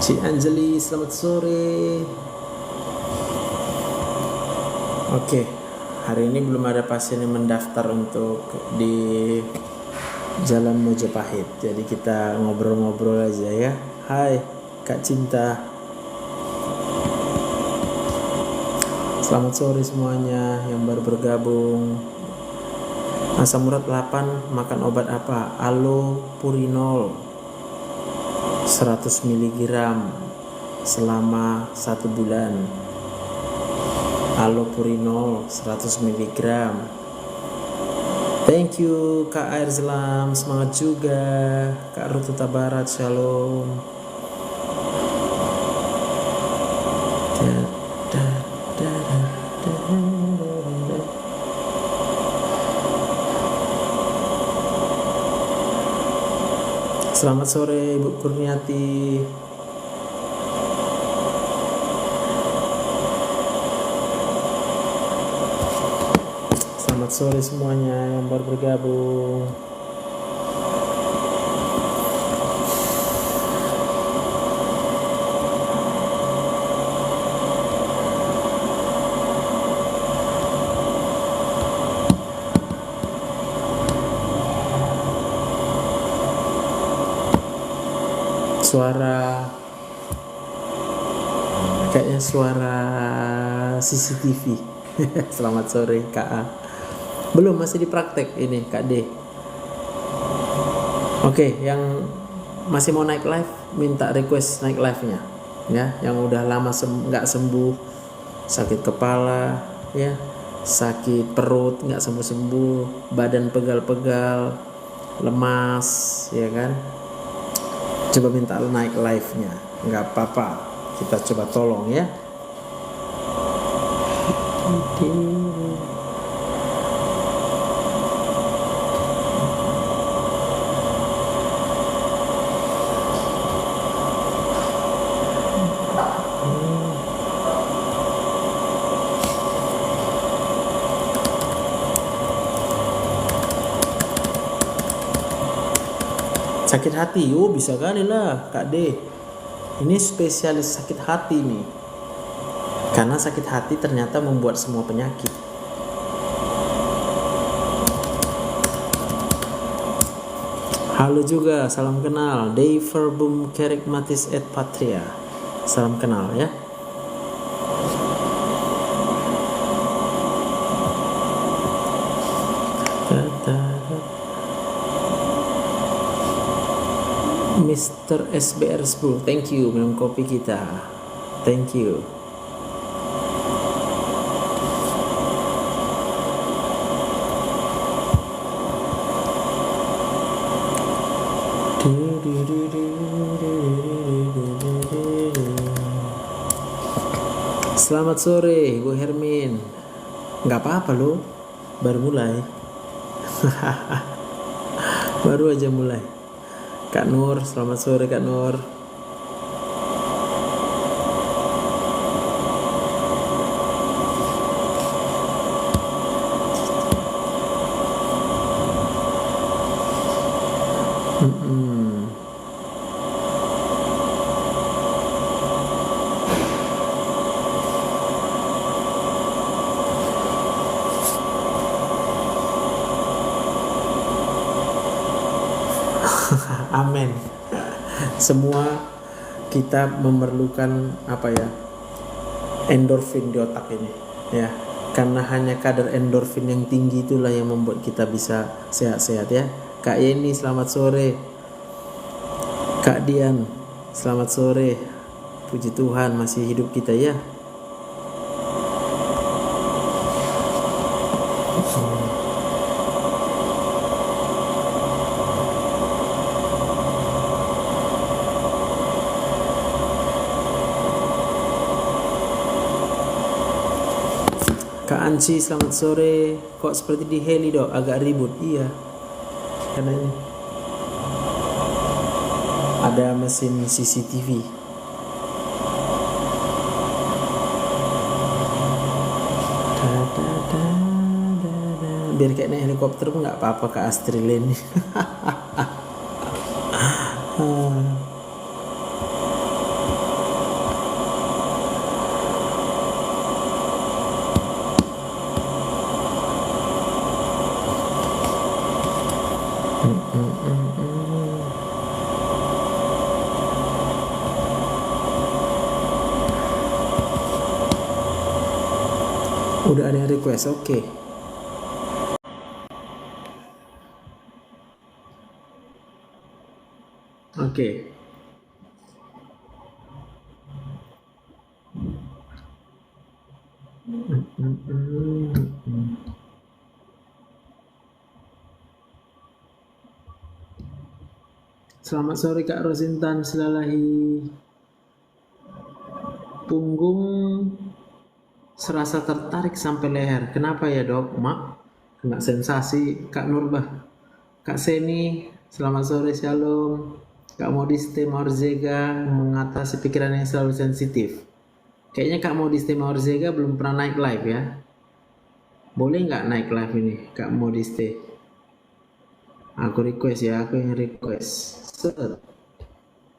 Cik Anjali, selamat sore. Oke, hari ini belum ada pasien yang mendaftar untuk di Jalan Mojopahit. Jadi kita ngobrol-ngobrol aja ya. Hai, Kak Cinta. Selamat sore semuanya yang baru bergabung. Asam urat 8, makan obat apa? Allopurinol 100 mg selama 1 bulan. Allopurinol 100 mg. Thank you Kak Air Selam, semangat juga. Kak Rututa Barat, shalom. Selamat sore Ibu Kurniati. Selamat sore semuanya yang baru bergabung. Suara kayaknya suara CCTV. Selamat sore Kak A. Belum, masih dipraktek ini Kak D. Oke, yang masih mau naik live minta request naik live-nya ya, yang udah lama nggak sembuh, sakit kepala ya, sakit perut nggak sembuh-sembuh, badan pegal-pegal, lemas ya kan, coba minta naik live-nya, nggak apa-apa, kita coba tolong ya. Sakit hati, bisa kali lah Kak D. Ini spesialis sakit hati nih. Karena sakit hati ternyata membuat semua penyakit. Halo juga, salam kenal. Dei verbum kerygmatis et patria. Salam kenal ya. Mr. SBR 10, thank you minum kopi kita, thank you. Selamat sore Bu Hermin. Nggak apa-apa loh, baru mulai. Baru aja mulai. Kak Nur, selamat sore Kak Nur. Amin. Semua kita memerlukan endorfin di otak ini ya, karena hanya kadar endorfin yang tinggi itulah yang membuat kita bisa sehat-sehat ya. Kak Yeni, selamat sore. Kak Dian, selamat sore. Puji Tuhan masih hidup kita ya. Kak Anci, selamat sore. Kok seperti di heli dok, agak ribut. Iya, karena ini ada mesin CCTV. Biar kayak naik helikopter pun nggak apa-apa Kak Astrilin. Udah ada yang request, oke. Oke. Selamat sore Kak Rosintan Silalahi. Punggung serasa tertarik sampai leher. Kenapa ya dok? Mak, kena sensasi. Kak Nurbah, Kak Seni, selamat sore, shalom. Kak Modiste Maurzega mengatasi pikiran yang selalu sensitif. Kayaknya Kak Modiste Maurzega belum pernah naik live ya. Boleh nggak naik live ini Kak Modiste? Aku request ya, aku yang request. Set.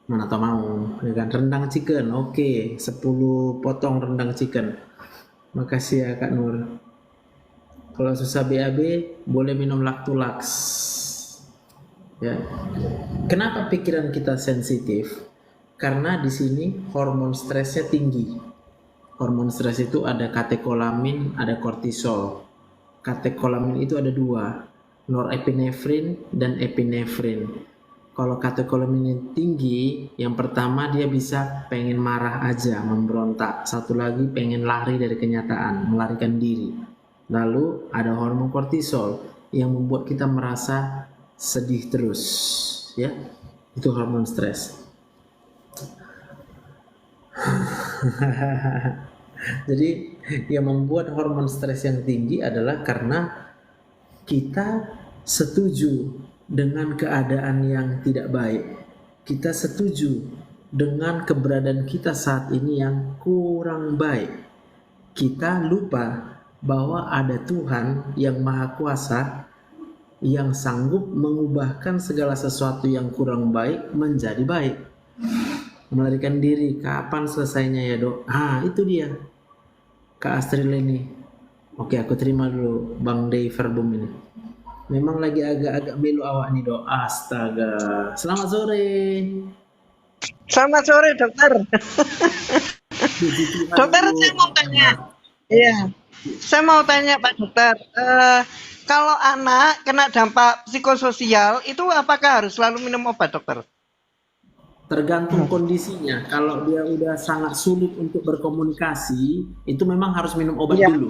Mana tau mau, dengan rendang chicken. Oke, 10 potong rendang chicken. Makasih ya Kak Nur. Kalau susah BAB boleh minum Lactulux. Ya. Kenapa pikiran kita sensitif? Karena di sini hormon stresnya tinggi. Hormon stres itu ada katekolamin, ada kortisol. Katekolamin itu ada dua, norepinefrin dan epinefrin. Kalau katekolamin tinggi, yang pertama dia bisa pengen marah aja, memberontak. Satu lagi pengen lari dari kenyataan, melarikan diri. Lalu ada hormon kortisol yang membuat kita merasa sedih terus, ya. Itu hormon stres. Jadi yang membuat hormon stres yang tinggi adalah karena kita setuju dengan keadaan yang tidak baik. Kita setuju dengan keberadaan kita saat ini yang kurang baik. Kita lupa bahwa ada Tuhan yang Maha Kuasa yang sanggup mengubahkan segala sesuatu yang kurang baik menjadi baik. Melarikan diri, kapan selesainya ya dok? Itu dia Kak Astrid Leni. Oke, aku terima dulu Bang Dey Verbum ini. Memang lagi agak-agak melu awak nih dok. Astaga. Selamat sore. Selamat sore dokter. Dokter, saya mau tanya. Iya, saya mau tanya Pak Dokter. Kalau anak kena dampak psikososial itu apakah harus selalu minum obat dokter? Tergantung kondisinya. Kalau dia udah sangat sulit untuk berkomunikasi, itu memang harus minum obat dulu.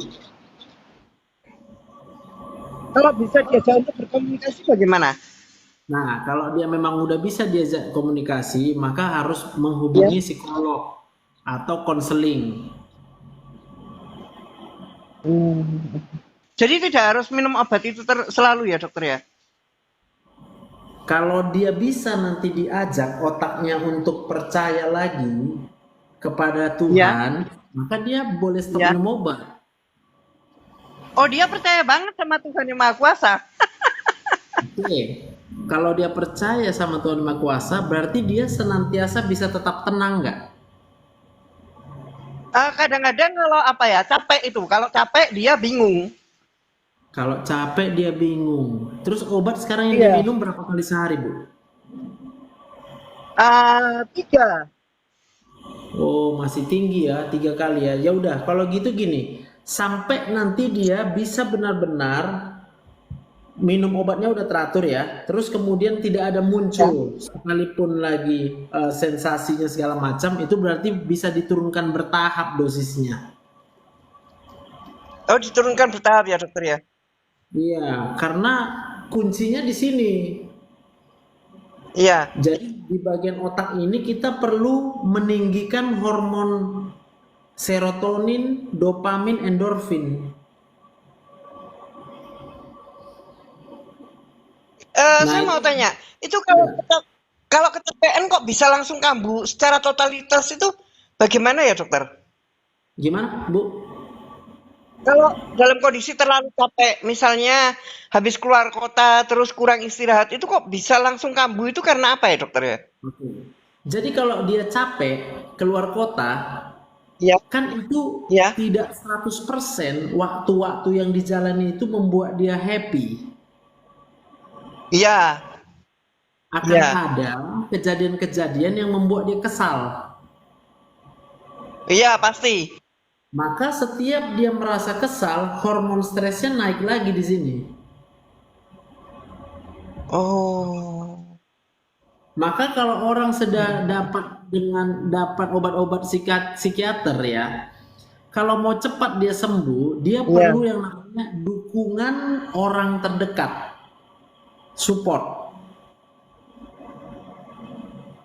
Kalau bisa diajak untuk berkomunikasi bagaimana? Nah, kalau dia memang udah bisa diajak komunikasi, maka harus menghubungi psikolog atau konseling. Jadi tidak harus minum obat itu selalu ya dokter ya? Kalau dia bisa nanti diajak otaknya untuk percaya lagi kepada Tuhan, maka dia boleh stop minum obat. Oh, dia percaya banget sama Tuhan Yang Maha Kuasa. Oke. Kalau dia percaya sama Tuhan Yang Maha Kuasa, berarti dia senantiasa bisa tetap tenang nggak? Kadang-kadang kalau capek itu. Kalau capek dia bingung. Kalau capek dia bingung. Terus obat sekarang yang dia minum berapa kali sehari, Bu? 3. Oh, masih tinggi ya, 3 kali ya. Ya udah, kalau gitu gini, sampai nanti dia bisa benar-benar minum obatnya udah teratur ya. Terus kemudian tidak ada muncul sekalipun lagi sensasinya segala macam, itu berarti bisa diturunkan bertahap dosisnya. Oh, diturunkan bertahap ya dokter ya? Iya, karena kuncinya di sini. Iya. Jadi di bagian otak ini kita perlu meninggikan hormon serotonin, dopamin, endorfin. Saya mau tanya, itu kalau kecapean kok bisa langsung kambuh secara totalitas itu bagaimana ya dokter? Gimana, Bu? Kalau dalam kondisi terlalu capek, misalnya habis keluar kota terus kurang istirahat, itu kok bisa langsung kambuh itu karena apa ya dokter ya? Oke. Jadi kalau dia capek keluar kota, kan itu tidak 100% waktu-waktu yang dijalani itu membuat dia happy. Iya. Akan ada kejadian-kejadian yang membuat dia kesal. Iya, pasti. Maka setiap dia merasa kesal, hormon stresnya naik lagi di sini. Oh. Maka kalau orang sudah dapat obat-obat psikiater ya, kalau mau cepat dia sembuh, dia Iya, perlu yang namanya dukungan orang terdekat, support.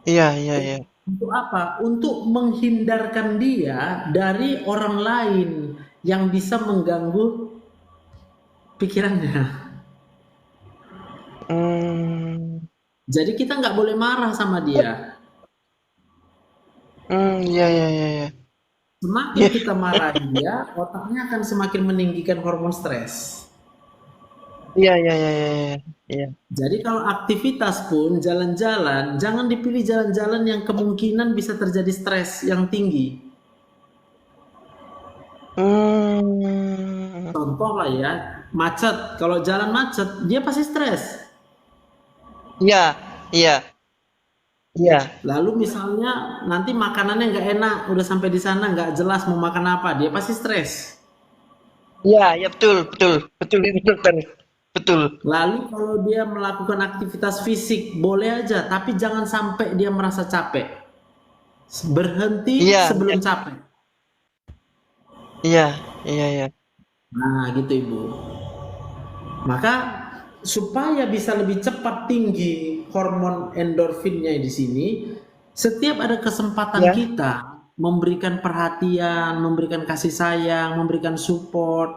iya, iya, iya. Untuk apa? Untuk menghindarkan dia dari orang lain yang bisa mengganggu pikirannya. Hmm. Jadi kita nggak boleh marah sama dia. Iya, iya, iya, iya. Semakin Iya, kita marahi dia, otaknya akan semakin meninggikan hormon stres. iya, iya, iya, iya, iya. Iya. Jadi kalau aktivitas pun jalan-jalan, jangan dipilih jalan-jalan yang kemungkinan bisa terjadi stres yang tinggi. Hmm. Contoh lah ya, macet. Kalau jalan macet, dia pasti stres. Iya, iya, iya. Lalu misalnya nanti makanannya nggak enak, udah sampai di sana nggak jelas mau makan apa, dia pasti stres. Iya, iya, betul, betul. Betul itu, dokter. Betul. Lalu kalau dia melakukan aktivitas fisik, boleh aja, tapi jangan sampai dia merasa capek. Berhenti Iya, iya, sebelum capek. iya, iya, iya. Nah, gitu Ibu. Maka supaya bisa lebih cepat tinggi hormon endorfinnya di sini, setiap ada kesempatan Iya, kita memberikan perhatian, memberikan kasih sayang, memberikan support,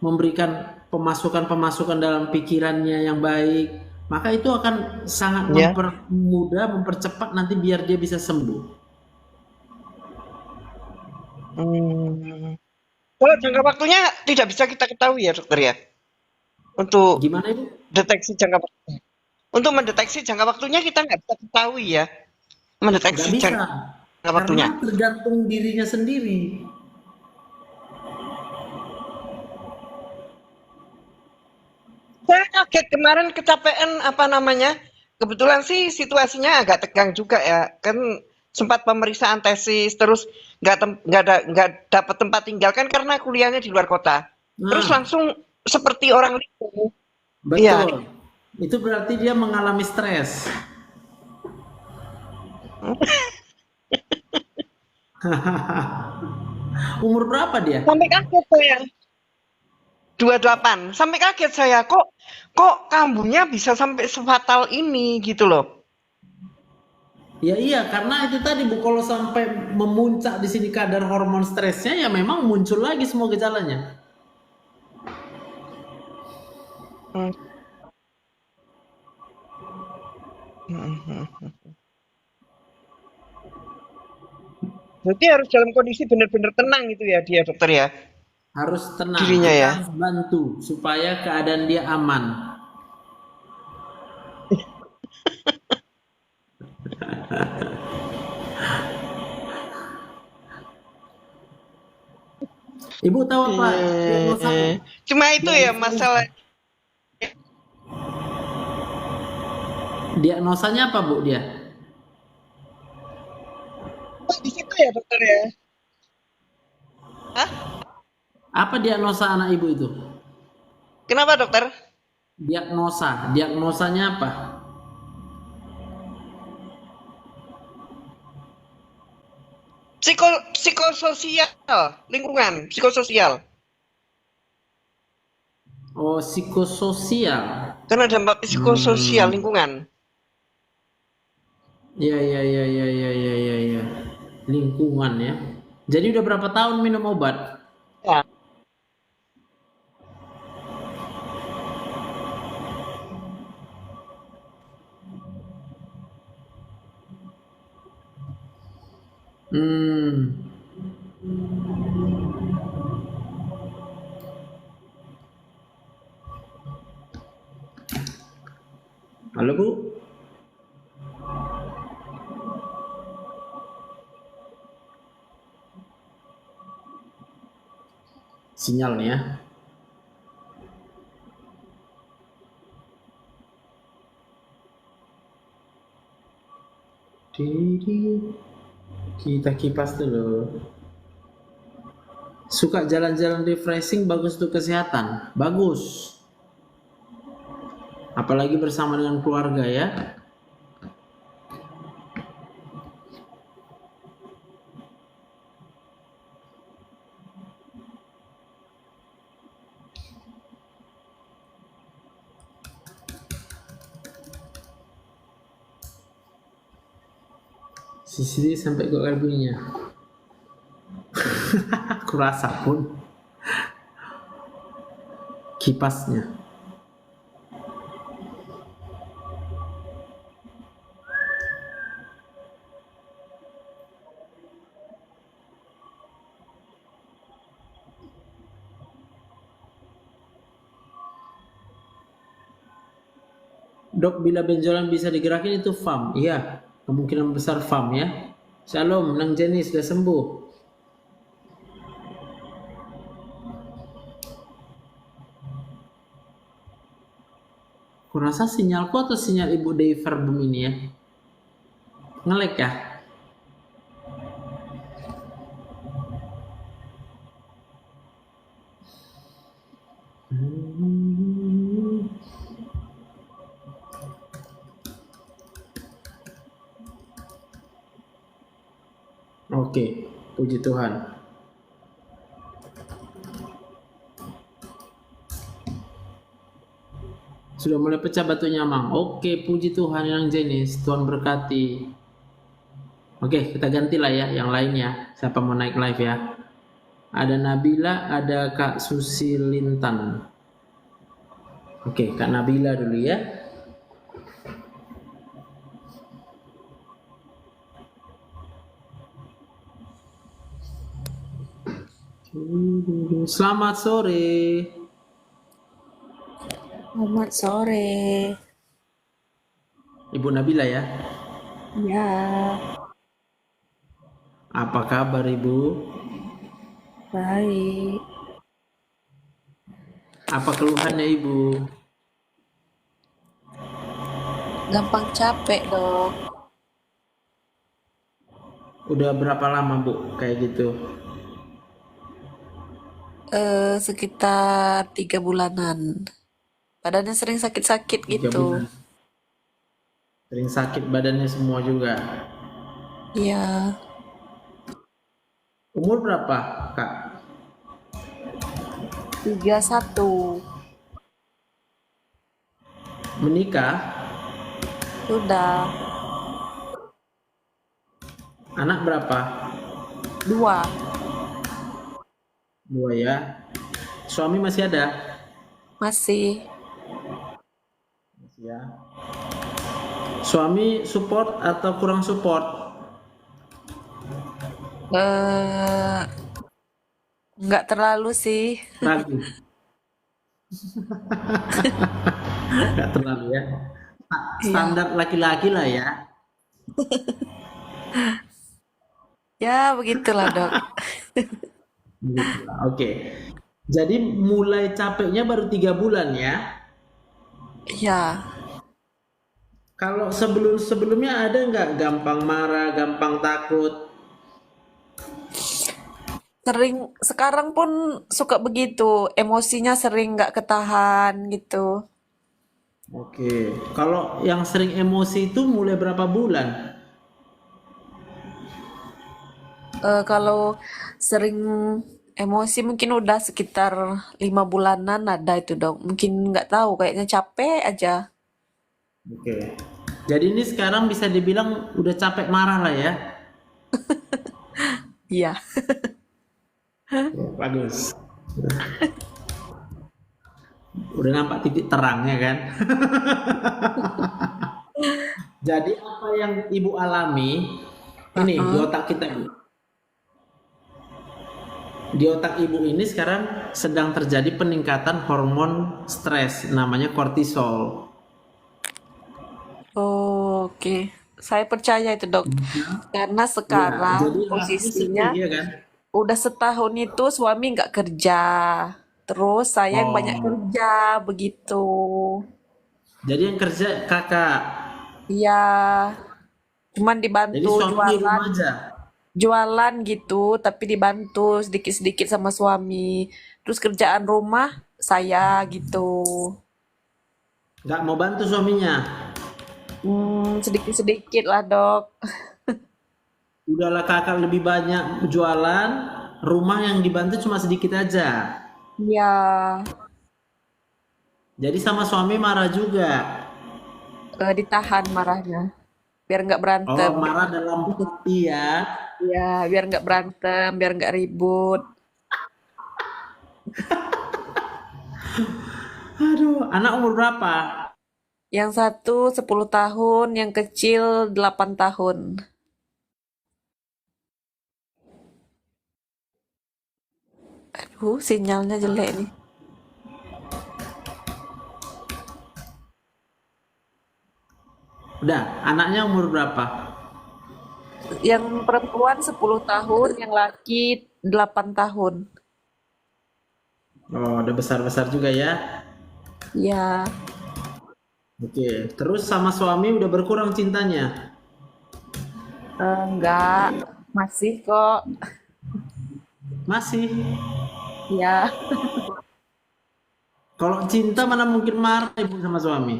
memberikan pemasukan-pemasukan dalam pikirannya yang baik, maka itu akan sangat iya. mempermudah, mempercepat nanti biar dia bisa sembuh. Hmm. Kalau jangka waktunya tidak bisa kita ketahui ya, dokter ya. Untuk Gimana itu? deteksi jangka waktunya. Untuk mendeteksi jangka waktunya kita nggak bisa ketahui ya. Nggak Mendeteksi bisa, jangka karena waktunya. tergantung dirinya sendiri. Saya kaget kemarin kecapean apa namanya. Kebetulan sih situasinya agak tegang juga ya. Kan sempat pemeriksaan tesis terus nggak dapat tempat tinggal kan karena kuliahnya di luar kota. Terus Nah, langsung seperti orang linglung. Iya. betul. Itu berarti dia mengalami stres. Umur berapa dia? Sampai kaget saya. 28. Sampai kaget saya kok kok kambuhnya bisa sampai sefatal ini gitu loh. Ya iya, karena itu tadi Bu, kalau sampai memuncak di sini kadar hormon stresnya ya memang muncul lagi semua gejalanya. Hmm. Berarti harus dalam kondisi benar-benar tenang itu ya dia dokter ya Harus tenang, dirinya kita ya. harus bantu supaya keadaan dia aman. Ibu tahu apa diagnosanya? Cuma itu ya Diagnosanya, masalah. diagnosanya apa Bu dia? Oh, di situ ya dokter ya. Hah? Apa diagnosa anak Ibu itu? Kenapa dokter? Diagnosanya apa? Psikososial lingkungan psikososial Oh, psikososial. karena dampak psikososial Hmm. lingkungan. Ya, ya, ya, ya, ya, ya, ya, ya. Lingkungan ya. Jadi udah berapa tahun minum obat? Ya. Hmm. Halo Bu, sinyal nih ya. Didi. Kita kipas dulu. Suka jalan-jalan refreshing bagus untuk kesehatan. Bagus. Apalagi bersama dengan keluarga ya. Sisi sampai ke bunyinya. Aku rasa pun kipasnya. Dok, bila benjolan bisa digerakin itu FAM. Iya, kemungkinan besar FAM ya. Shalom, Nang Jenny sudah sembuh. Kurasa sinyalku atau sinyal Ibu Dewi Verbum ini ya? Ngelek ya? Oke, puji Tuhan. Sudah mulai pecah batunya, Mang. Oke, puji Tuhan yang jenis. Tuhan berkati. Oke, kita gantilah ya yang lainnya. Siapa mau naik live ya? Ada Nabila, ada Kak Susi Lintan. Oke, Kak Nabila dulu ya. Selamat sore. Selamat sore. Ibu Nabila ya. Ya, Apa kabar Ibu? baik. Apa keluhannya Ibu? Gampang capek, Dok. Udah berapa lama Bu kayak gitu? Sekitar 3 bulanan. Badannya sering sakit-sakit 3 gitu. bulan. Sering sakit badannya semua juga. Iya, Umur berapa Kak? 31. Menikah? Sudah. Anak berapa? 2. 2 ya. Suami masih ada? Masih. Masih ya. Suami support atau kurang support? Eh, nggak terlalu sih. Ragu. Nggak terlalu ya. Iya. Standar laki-laki lah ya. Ya, begitulah, Dok. Gitu. Oke. Jadi mulai capeknya baru 3 bulan ya. Iya. Kalau sebelumnya ada nggak gampang marah, gampang takut? Sering, sekarang pun suka begitu. Emosinya sering nggak ketahan gitu. Oke. Kalau yang sering emosi itu mulai berapa bulan? Kalau sering emosi mungkin udah sekitar 5 bulanan ada itu dong. Mungkin nggak tahu, kayaknya capek aja. Oke. Jadi ini sekarang bisa dibilang udah capek marah lah ya. Iya. Bagus. Udah nampak titik terangnya kan? Jadi apa yang Ibu alami ini di otak kita, Bu. Di otak Ibu ini sekarang sedang terjadi peningkatan hormon stres namanya kortisol. Oke. Saya percaya itu dok. Karena Ya, sekarang jadi rasanya posisinya sedih ya kan? udah setahun itu suami nggak kerja. Terus saya yang banyak Oh, kerja begitu. jadi yang kerja kakak. Iya. Cuman Jadi dibantu suami di jualan. rumah aja. jualan gitu, tapi dibantu sedikit-sedikit sama suami. Terus kerjaan rumah saya gitu. Nggak mau bantu suaminya. Sedikit-sedikit lah, Dok. Udahlah kakak lebih banyak jualan, rumah yang dibantu cuma sedikit aja. Iya, Jadi sama suami marah juga. ditahan marahnya. Biar nggak Oh, berantem. marah dalam hati ya. Iya, biar nggak berantem, biar nggak ribut. Aduh, anak umur berapa? Yang satu 10 tahun, yang kecil 8 tahun. Aduh, sinyalnya jelek nih. Udah, anaknya umur berapa? Yang perempuan 10 tahun, yang laki 8 tahun. Oh, udah besar-besar juga ya. Ya, Oke, terus sama suami udah berkurang cintanya. enggak, masih kok. Masih. Ya, Kalau cinta mana mungkin marah ibu sama suami.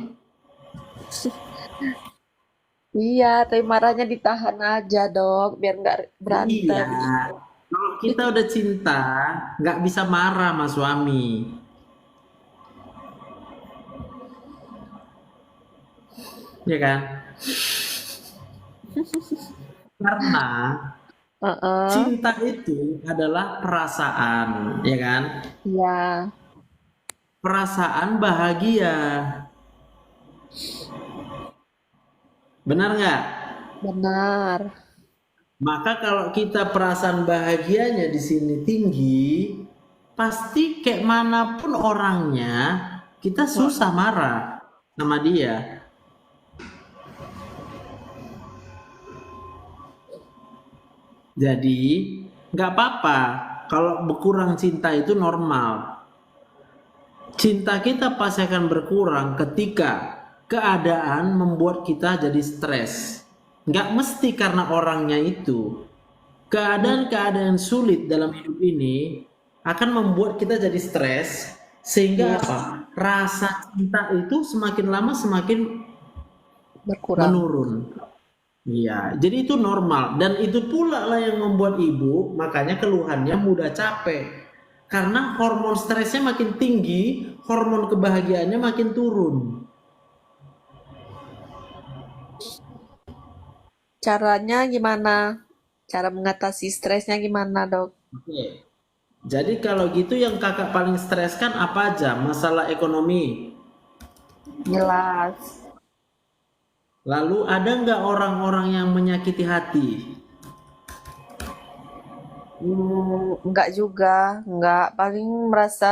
iya, tapi marahnya ditahan aja, Dok, biar nggak Iya. berantem. Kalau kita udah cinta, nggak bisa marah sama suami. Ya kan? Karena Heeh, cinta itu adalah perasaan, ya kan? ya, Perasaan bahagia. Benar nggak? benar. Maka kalau kita perasaan bahagianya di sini tinggi, pasti kayak manapun orangnya, kita susah marah sama dia. Jadi, nggak apa-apa kalau berkurang cinta itu normal. Cinta kita pasti akan berkurang ketika keadaan membuat kita jadi stres. Nggak mesti karena orangnya itu. Keadaan-keadaan sulit dalam hidup ini akan membuat kita jadi stres, sehingga Iya, apa? Rasa cinta itu semakin lama semakin berkurang. menurun. Iya, jadi itu normal dan itu pula lah yang membuat ibu makanya keluhannya mudah capek. Karena hormon stresnya makin tinggi, hormon kebahagiaannya makin turun. Caranya gimana? Cara mengatasi stresnya gimana, Dok? Oke. Jadi kalau gitu yang kakak paling streskan apa aja? Masalah ekonomi. Jelas. Lalu ada nggak orang-orang yang menyakiti hati? Enggak juga, enggak. Paling merasa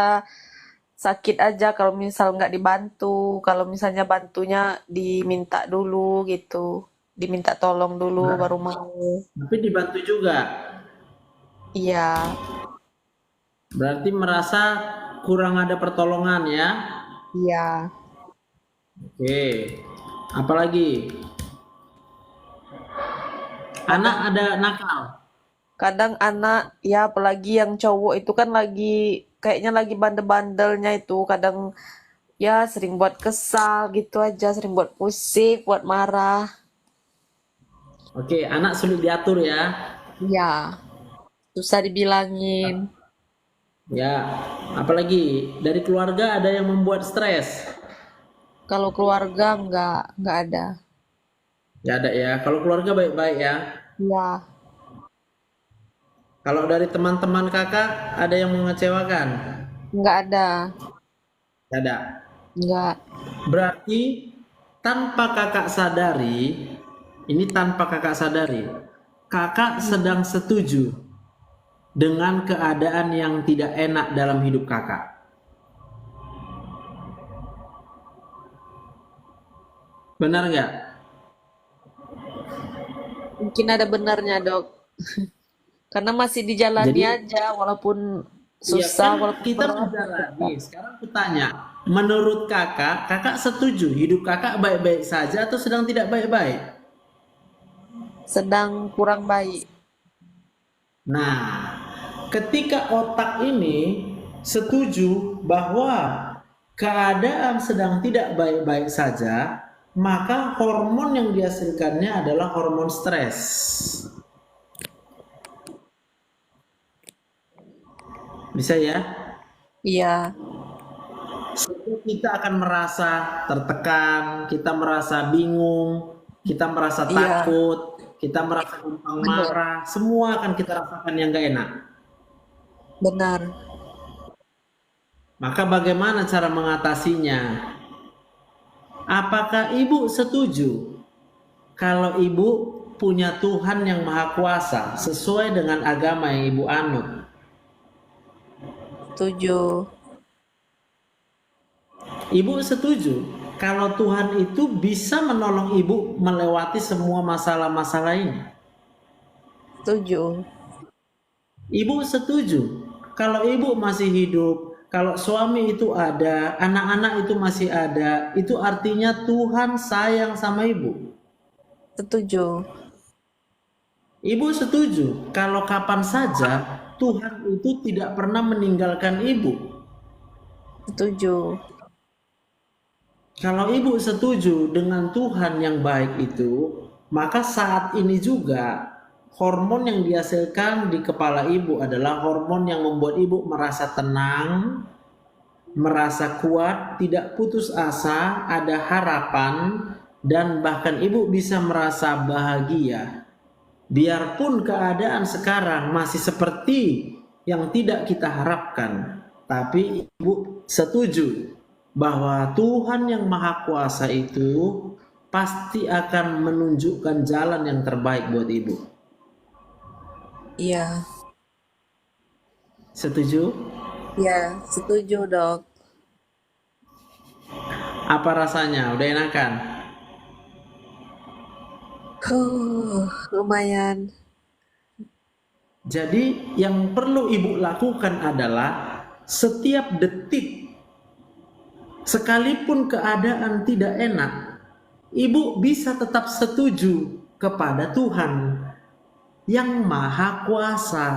sakit aja kalau misal nggak dibantu. Kalau misalnya bantunya diminta dulu gitu. Diminta tolong dulu baru mau. Tapi dibantu juga. Iya, Berarti merasa kurang ada pertolongan ya. iya. Oke. Apalagi? Anak Kadang ada nakal. kadang anak ya apalagi yang cowok itu kan lagi kayaknya lagi bandel-bandelnya itu kadang ya sering buat kesal gitu aja, sering buat pusing, buat marah. Oke, anak sulit diatur ya. Iya, susah dibilangin. Ya. Apalagi dari keluarga ada yang membuat stres. Kalau keluarga nggak ada. Ya ada ya. Kalau keluarga baik-baik ya. Iya, Kalau dari teman-teman kakak ada yang mengecewakan. nggak ada. Ya ada. Nggak. Berarti tanpa kakak sadari, ini tanpa kakak sadari, kakak sedang setuju dengan keadaan yang tidak enak dalam hidup kakak. Benar nggak? Mungkin ada benarnya, Dok. Karena masih dijalani Jadi aja, walaupun ya kan susah, walaupun kita berat. menjalani. Sekarang aku tanya, menurut kakak, kakak setuju hidup kakak baik-baik saja atau sedang tidak baik-baik? Sedang kurang baik. Nah, ketika otak ini setuju bahwa keadaan sedang tidak baik-baik saja, maka hormon yang dihasilkannya adalah hormon stres. Bisa ya? Iya, Kita akan merasa tertekan, kita merasa bingung, kita merasa iya, takut, kita merasa gampang benar, marah, semua akan kita rasakan yang gak enak. benar. Maka bagaimana cara mengatasinya? Apakah ibu setuju kalau ibu punya Tuhan yang Maha Kuasa sesuai dengan agama yang ibu anut? Setuju. Ibu setuju kalau Tuhan itu bisa menolong ibu melewati semua masalah-masalah ini? Setuju. Ibu setuju kalau ibu masih hidup, kalau suami itu ada, anak-anak itu masih ada, itu artinya Tuhan sayang sama ibu. Setuju. Ibu setuju kalau kapan saja Tuhan itu tidak pernah meninggalkan ibu. Setuju. Kalau ibu setuju dengan Tuhan yang baik itu, maka saat ini juga hormon yang dihasilkan di kepala ibu adalah hormon yang membuat ibu merasa tenang, merasa kuat, tidak putus asa, ada harapan, dan bahkan ibu bisa merasa bahagia. Biarpun keadaan sekarang masih seperti yang tidak kita harapkan, tapi ibu setuju bahwa Tuhan yang Maha Kuasa itu pasti akan menunjukkan jalan yang terbaik buat ibu. Iya. Setuju? Iya, setuju, Dok. Apa rasanya? Udah enakan? Lumayan. Jadi yang perlu ibu lakukan adalah setiap detik, sekalipun keadaan tidak enak, ibu bisa tetap setuju kepada Tuhan yang Maha Kuasa.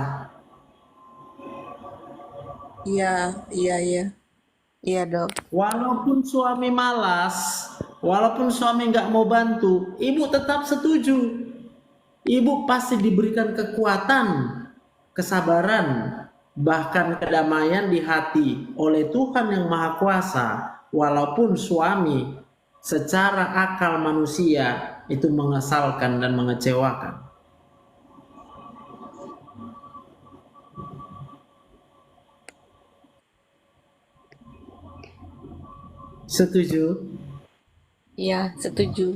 Iya, iya, iya. Iya, Dok. Walaupun suami malas, walaupun suami nggak mau bantu, ibu tetap setuju. Ibu pasti diberikan kekuatan, kesabaran, bahkan kedamaian di hati oleh Tuhan yang Maha Kuasa. Walaupun suami secara akal manusia itu mengesalkan dan mengecewakan. Setuju? Iya, setuju.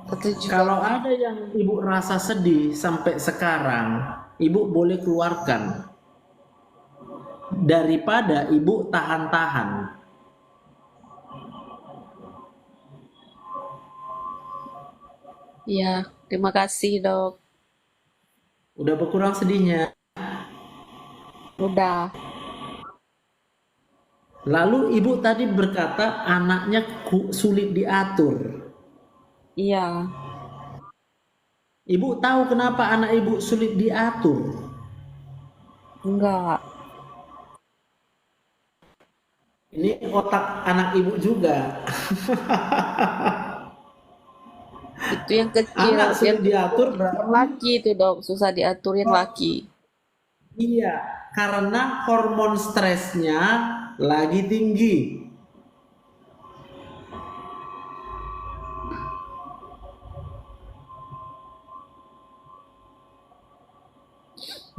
Setuju, Dok. Kalau ada yang ibu rasa sedih sampai sekarang, ibu boleh keluarkan daripada ibu tahan-tahan. Iya, terima kasih, Dok. Udah berkurang sedihnya. Udah. Lalu ibu tadi berkata anaknya sulit diatur. Iya. Ibu tahu kenapa anak ibu sulit diatur? Enggak. Ini otak anak ibu juga. Itu yang kecil, Anak sulit yang diatur yang berarti laki itu, Dok. Susah diatur yang laki. iya, karena hormon stresnya lagi tinggi.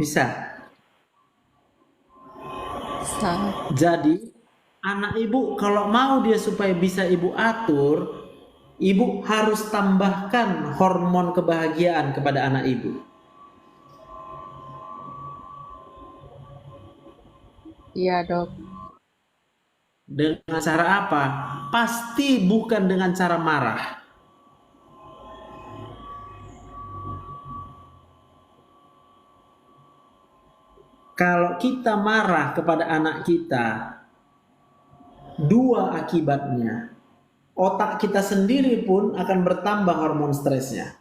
Bisa. Susah. Jadi anak ibu kalau mau dia supaya bisa ibu atur, ibu harus tambahkan hormon kebahagiaan kepada anak ibu. Iya, Dok. Dengan cara apa? Pasti bukan dengan cara marah. Kalau kita marah kepada anak kita, dua akibatnya. Otak kita sendiri pun akan bertambah hormon stresnya.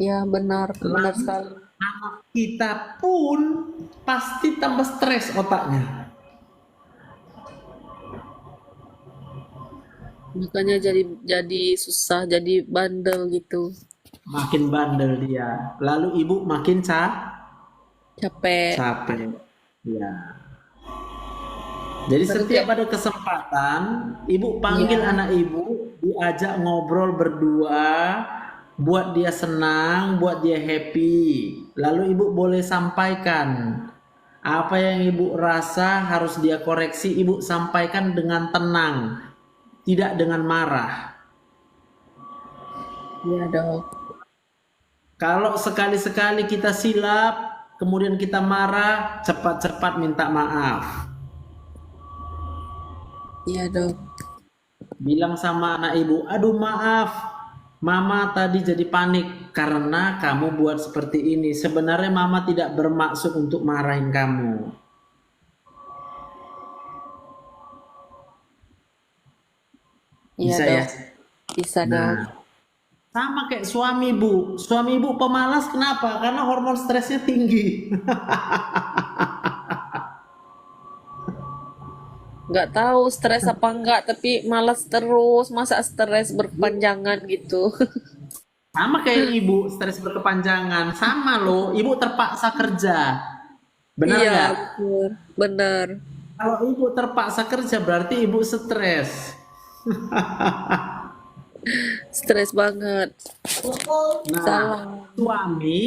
Ya benar, benar Lalu sekali. anak kita pun pasti tambah stres otaknya. Makanya jadi susah, jadi bandel gitu. Makin bandel dia. Lalu ibu makin Capek. capek. Ya. Jadi Baru setiap kayak ada kesempatan, ibu panggil iya, anak ibu, diajak ngobrol berdua, buat dia senang, buat dia happy. Lalu ibu boleh sampaikan apa yang ibu rasa harus dia koreksi, ibu sampaikan dengan tenang, tidak dengan marah. iya dok. Kalau sekali-sekali kita silap, kemudian kita marah, cepat-cepat minta maaf. Iya dok. Bilang sama anak ibu, aduh maaf, mama tadi jadi panik karena kamu buat seperti ini. Sebenarnya mama tidak bermaksud untuk marahin kamu. Iya Bisa ya? dok. Bisa dok. Nah, sama kayak suami ibu. Suami ibu pemalas kenapa? Karena hormon stresnya tinggi. Nggak tahu stres apa enggak, tapi malas terus. Masa stres berkepanjangan gitu. Sama kayak ibu, stres berkepanjangan. Sama loh, ibu terpaksa kerja. Benar Iya, nggak? betul. Benar. Kalau ibu terpaksa kerja berarti ibu stres. Stres banget. Nah, Salah. suami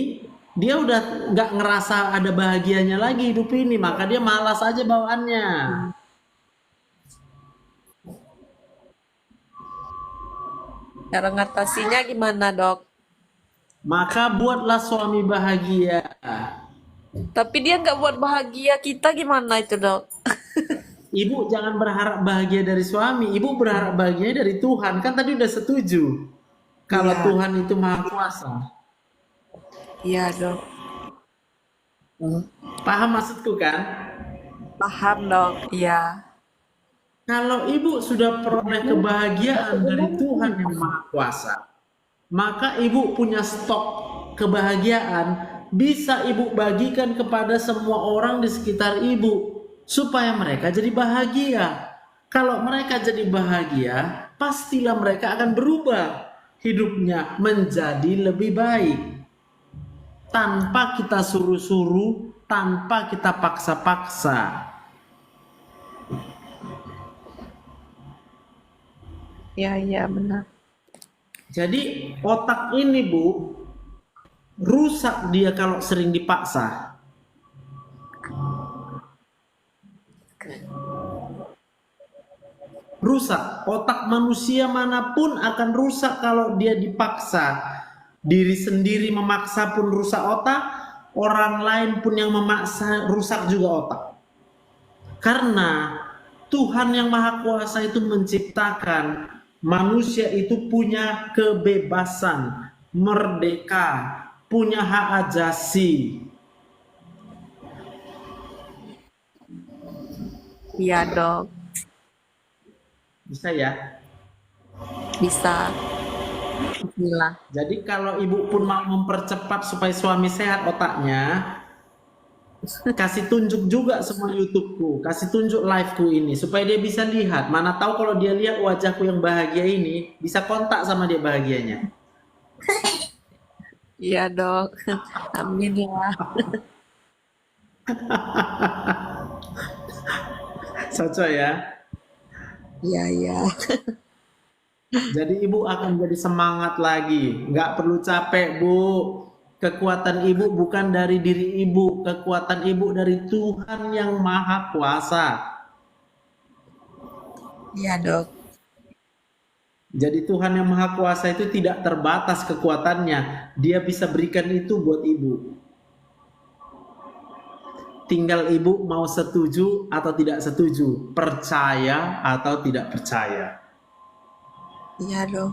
dia udah nggak ngerasa ada bahagianya lagi hidup ini, maka dia malas aja bawaannya. Cara ngatasinya gimana dok? Maka buatlah suami bahagia. Tapi dia nggak buat bahagia kita gimana itu dok? Ibu jangan berharap bahagia dari suami, ibu berharap bahagia dari Tuhan. Kan tadi udah setuju. Kalau Iya, Tuhan itu maha kuasa. iya dok. Paham maksudku kan? Paham dok. Iya. Kalau ibu sudah peroleh kebahagiaan dari Tuhan yang maha kuasa, maka ibu punya stok kebahagiaan, bisa ibu bagikan kepada semua orang di sekitar ibu supaya mereka jadi bahagia. Kalau mereka jadi bahagia, pastilah mereka akan berubah hidupnya menjadi lebih baik tanpa kita suruh-suruh, tanpa kita paksa-paksa. Iya, iya benar. Jadi otak ini Bu rusak dia kalau sering dipaksa. Rusak. Otak manusia manapun akan rusak kalau dia dipaksa. Diri sendiri memaksa pun rusak otak, orang lain pun yang memaksa rusak juga otak. Karena Tuhan yang Maha Kuasa itu menciptakan manusia itu punya kebebasan, merdeka, punya hak ajasi. Iya dok. Bisa ya? Bisa. Bismillah. Jadi kalau ibu pun mau mempercepat supaya suami sehat otaknya, kasih tunjuk juga semua YouTubeku, kasih tunjuk liveku ini supaya dia bisa lihat. Mana tahu kalau dia lihat wajahku yang bahagia ini, bisa kontak sama dia bahagianya. Iya dok. Amin ya. Cocok ya. Iya, iya. Jadi ibu akan jadi semangat lagi, nggak perlu capek Bu. Kekuatan ibu bukan dari diri ibu, kekuatan ibu dari Tuhan yang Maha Kuasa. Iya dok. Jadi Tuhan yang Maha Kuasa itu tidak terbatas kekuatannya, Dia bisa berikan itu buat ibu. Tinggal ibu mau setuju atau tidak setuju, percaya atau tidak percaya. Iya dok.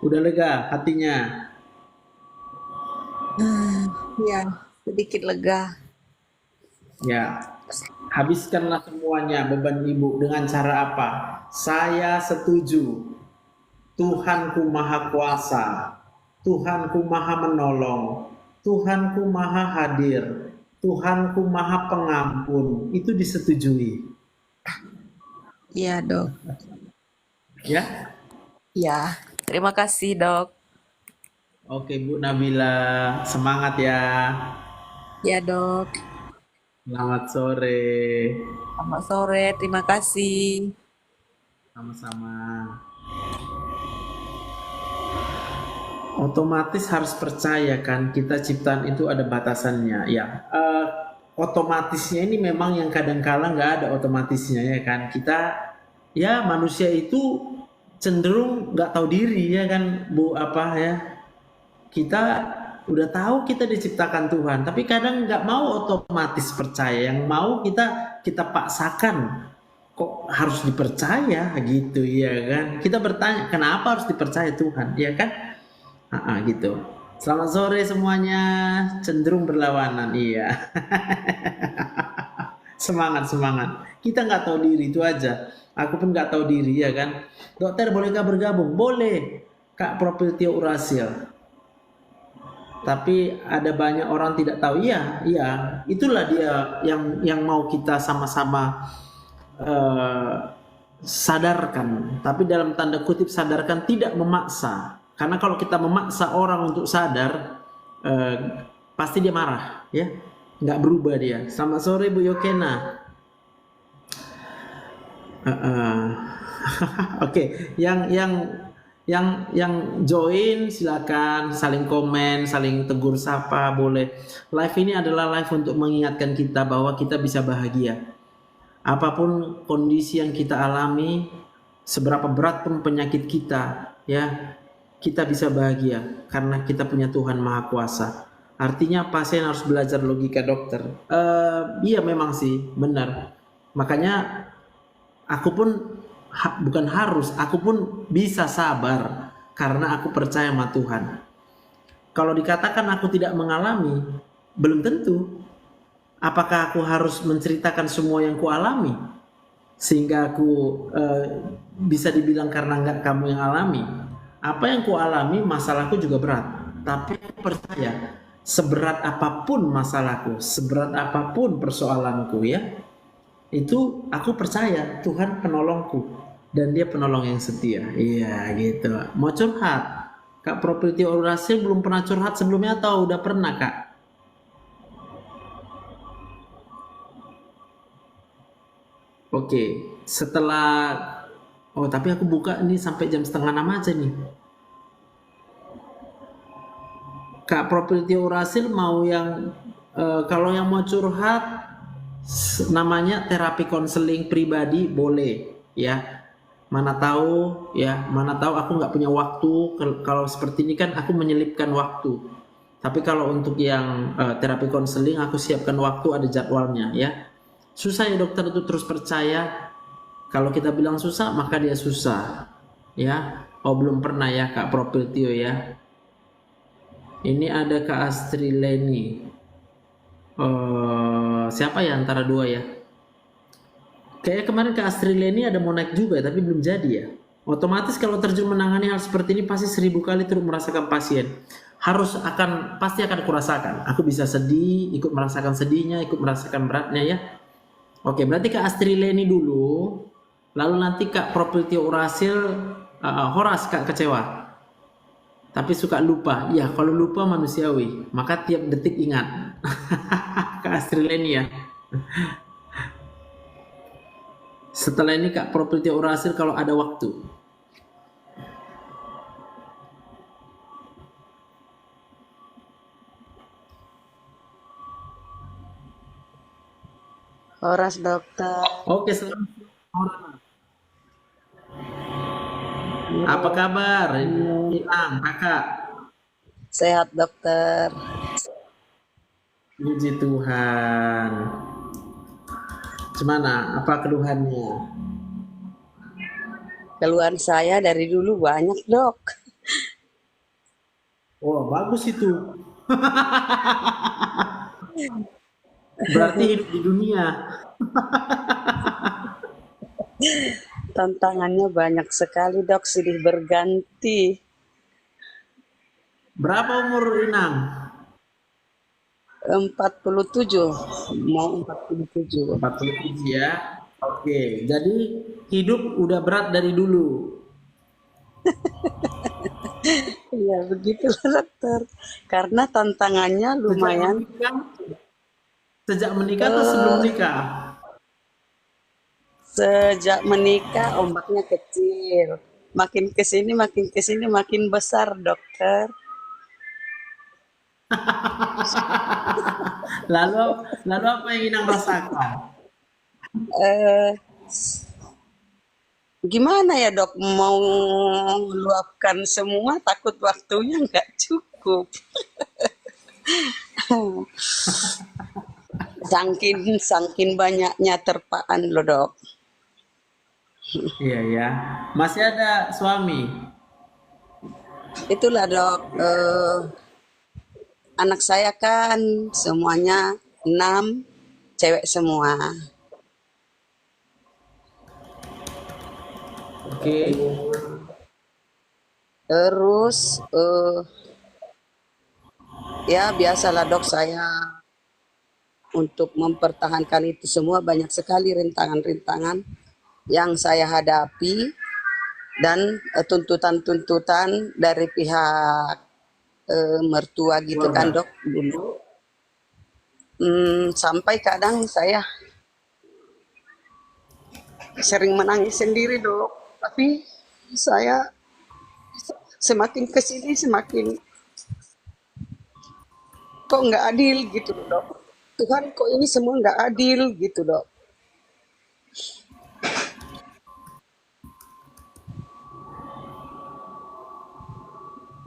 Udah lega hatinya? Iya, sedikit lega. Ya, habiskanlah semuanya beban ibu dengan cara apa? Saya setuju. Tuhanku maha kuasa, Tuhanku maha menolong, Tuhanku maha hadir, Tuhanku maha pengampun. Itu disetujui. Iya, Dok. Ya, Ya, terima kasih, Dok. oke Bu Nabila, semangat ya. Ya, Dok. Selamat sore. Selamat sore, terima kasih. Sama-sama. Otomatis harus percaya kan kita ciptaan itu ada batasannya ya. Otomatisnya ini memang yang kadang-kala nggak ada otomatisnya ya kan. Kita ya manusia itu cenderung nggak tahu diri ya kan Bu apa ya. Kita udah tahu kita diciptakan Tuhan, tapi kadang nggak mau otomatis percaya. Yang mau kita paksakan. Kok harus dipercaya gitu ya kan? Kita bertanya kenapa harus dipercaya Tuhan ya kan? Gitu. Selamat sore semuanya. Cenderung berlawanan, iya. Semangat, semangat. Kita nggak tahu diri itu aja. Aku pun nggak tahu diri ya kan. Dokter bolehkah bergabung? Boleh. Kak Propiltio Urasil. Tapi ada banyak orang tidak tahu. Iya, iya. Itulah dia yang mau kita sama-sama eh, sadarkan. Tapi dalam tanda kutip sadarkan, tidak memaksa. Karena kalau kita memaksa orang untuk sadar, pasti dia marah, ya, nggak berubah dia. Selamat sore Bu Yokena. Oke, yang join silakan saling komen, saling tegur sapa boleh. Live ini adalah live untuk mengingatkan kita bahwa kita bisa bahagia. Apapun kondisi yang kita alami, seberapa berat pun penyakit kita, ya, kita bisa bahagia karena kita punya Tuhan Maha Kuasa. Artinya pasien harus belajar logika dokter. Iya memang sih, benar. Makanya aku pun bukan harus, aku pun bisa sabar karena aku percaya sama Tuhan. Kalau dikatakan aku tidak mengalami, belum tentu. Apakah aku harus menceritakan semua yang ku alami sehingga aku bisa dibilang karena enggak kamu yang alami? Apa yang ku alami masalahku juga berat, tapi aku percaya seberat apapun masalahku, seberat apapun persoalanku ya, itu aku percaya Tuhan penolongku dan dia penolong yang setia. Iya gitu. Mau curhat? Kak Propiltio Urasil belum pernah curhat sebelumnya atau udah pernah Kak? Oke, setelah tapi aku buka ini sampai jam 5:30 aja nih. Kak Propiltio Urasil mau yang kalau yang mau curhat namanya terapi konseling pribadi boleh ya. Mana tahu aku nggak punya waktu. Kalau seperti ini kan aku menyelipkan waktu. Tapi kalau untuk yang terapi konseling aku siapkan waktu, ada jadwalnya ya. Susah ya dokter itu terus percaya. Kalau kita bilang susah maka dia susah ya. Belum pernah ya Kak Propiltio ya. Ini ada Kak Astri Leni. Siapa ya antara dua ya? Kayaknya kemarin Kak Astri Leni ada mau naik juga tapi belum jadi ya. Otomatis kalau terjun menangani hal seperti ini pasti 1000 kali turut merasakan pasien. Pasti akan kurasakan. Aku bisa sedih, ikut merasakan sedihnya, ikut merasakan beratnya ya. Oke, berarti Kak Astri Leni dulu, lalu nanti Kak Propiltio Urasil, Horas Kak kecewa, tapi suka lupa. Ya, kalau lupa manusiawi, maka tiap detik ingat. Kak Astri Leni ya. Setelah ini Kak Propiltio Urasil kalau ada waktu. Horas, dokter. Oke, selamat. Apa kabar? Hilang, Kakak. Sehat, dokter. Puji Tuhan. Gimana? Apa keluhannya? Keluhan saya dari dulu banyak, dok. Bagus itu. Berarti hidup di dunia. tantangannya banyak sekali dok, silih berganti. Berapa umur Inang? 47, mau 47. 47 ya. Oke, jadi hidup udah berat dari dulu. Iya begitulah dokter, karena tantangannya Sejak lumayan. menikah, sejak menikah atau sebelum eh nikah? Sejak menikah ombaknya kecil, makin kesini makin besar dokter. Lalu, lalu apa yang Inang rasakan? eh Gimana ya dok, mau meluapkan semua takut waktunya nggak cukup. Sangkin banyaknya terpaan loh dok. Iya ya. Masih ada suami? Itulah dok, anak saya kan semuanya 6, cewek semua. Oke. Terus ya biasalah dok, saya untuk mempertahankan itu semua banyak sekali rintangan-rintangan yang saya hadapi, dan tuntutan-tuntutan dari pihak mertua gitu kan Keluarga. dok dulu. Sampai kadang saya sering menangis sendiri dok, tapi saya semakin kesini semakin kok nggak adil gitu loh, dok. Tuhan kok ini semua nggak adil gitu dok.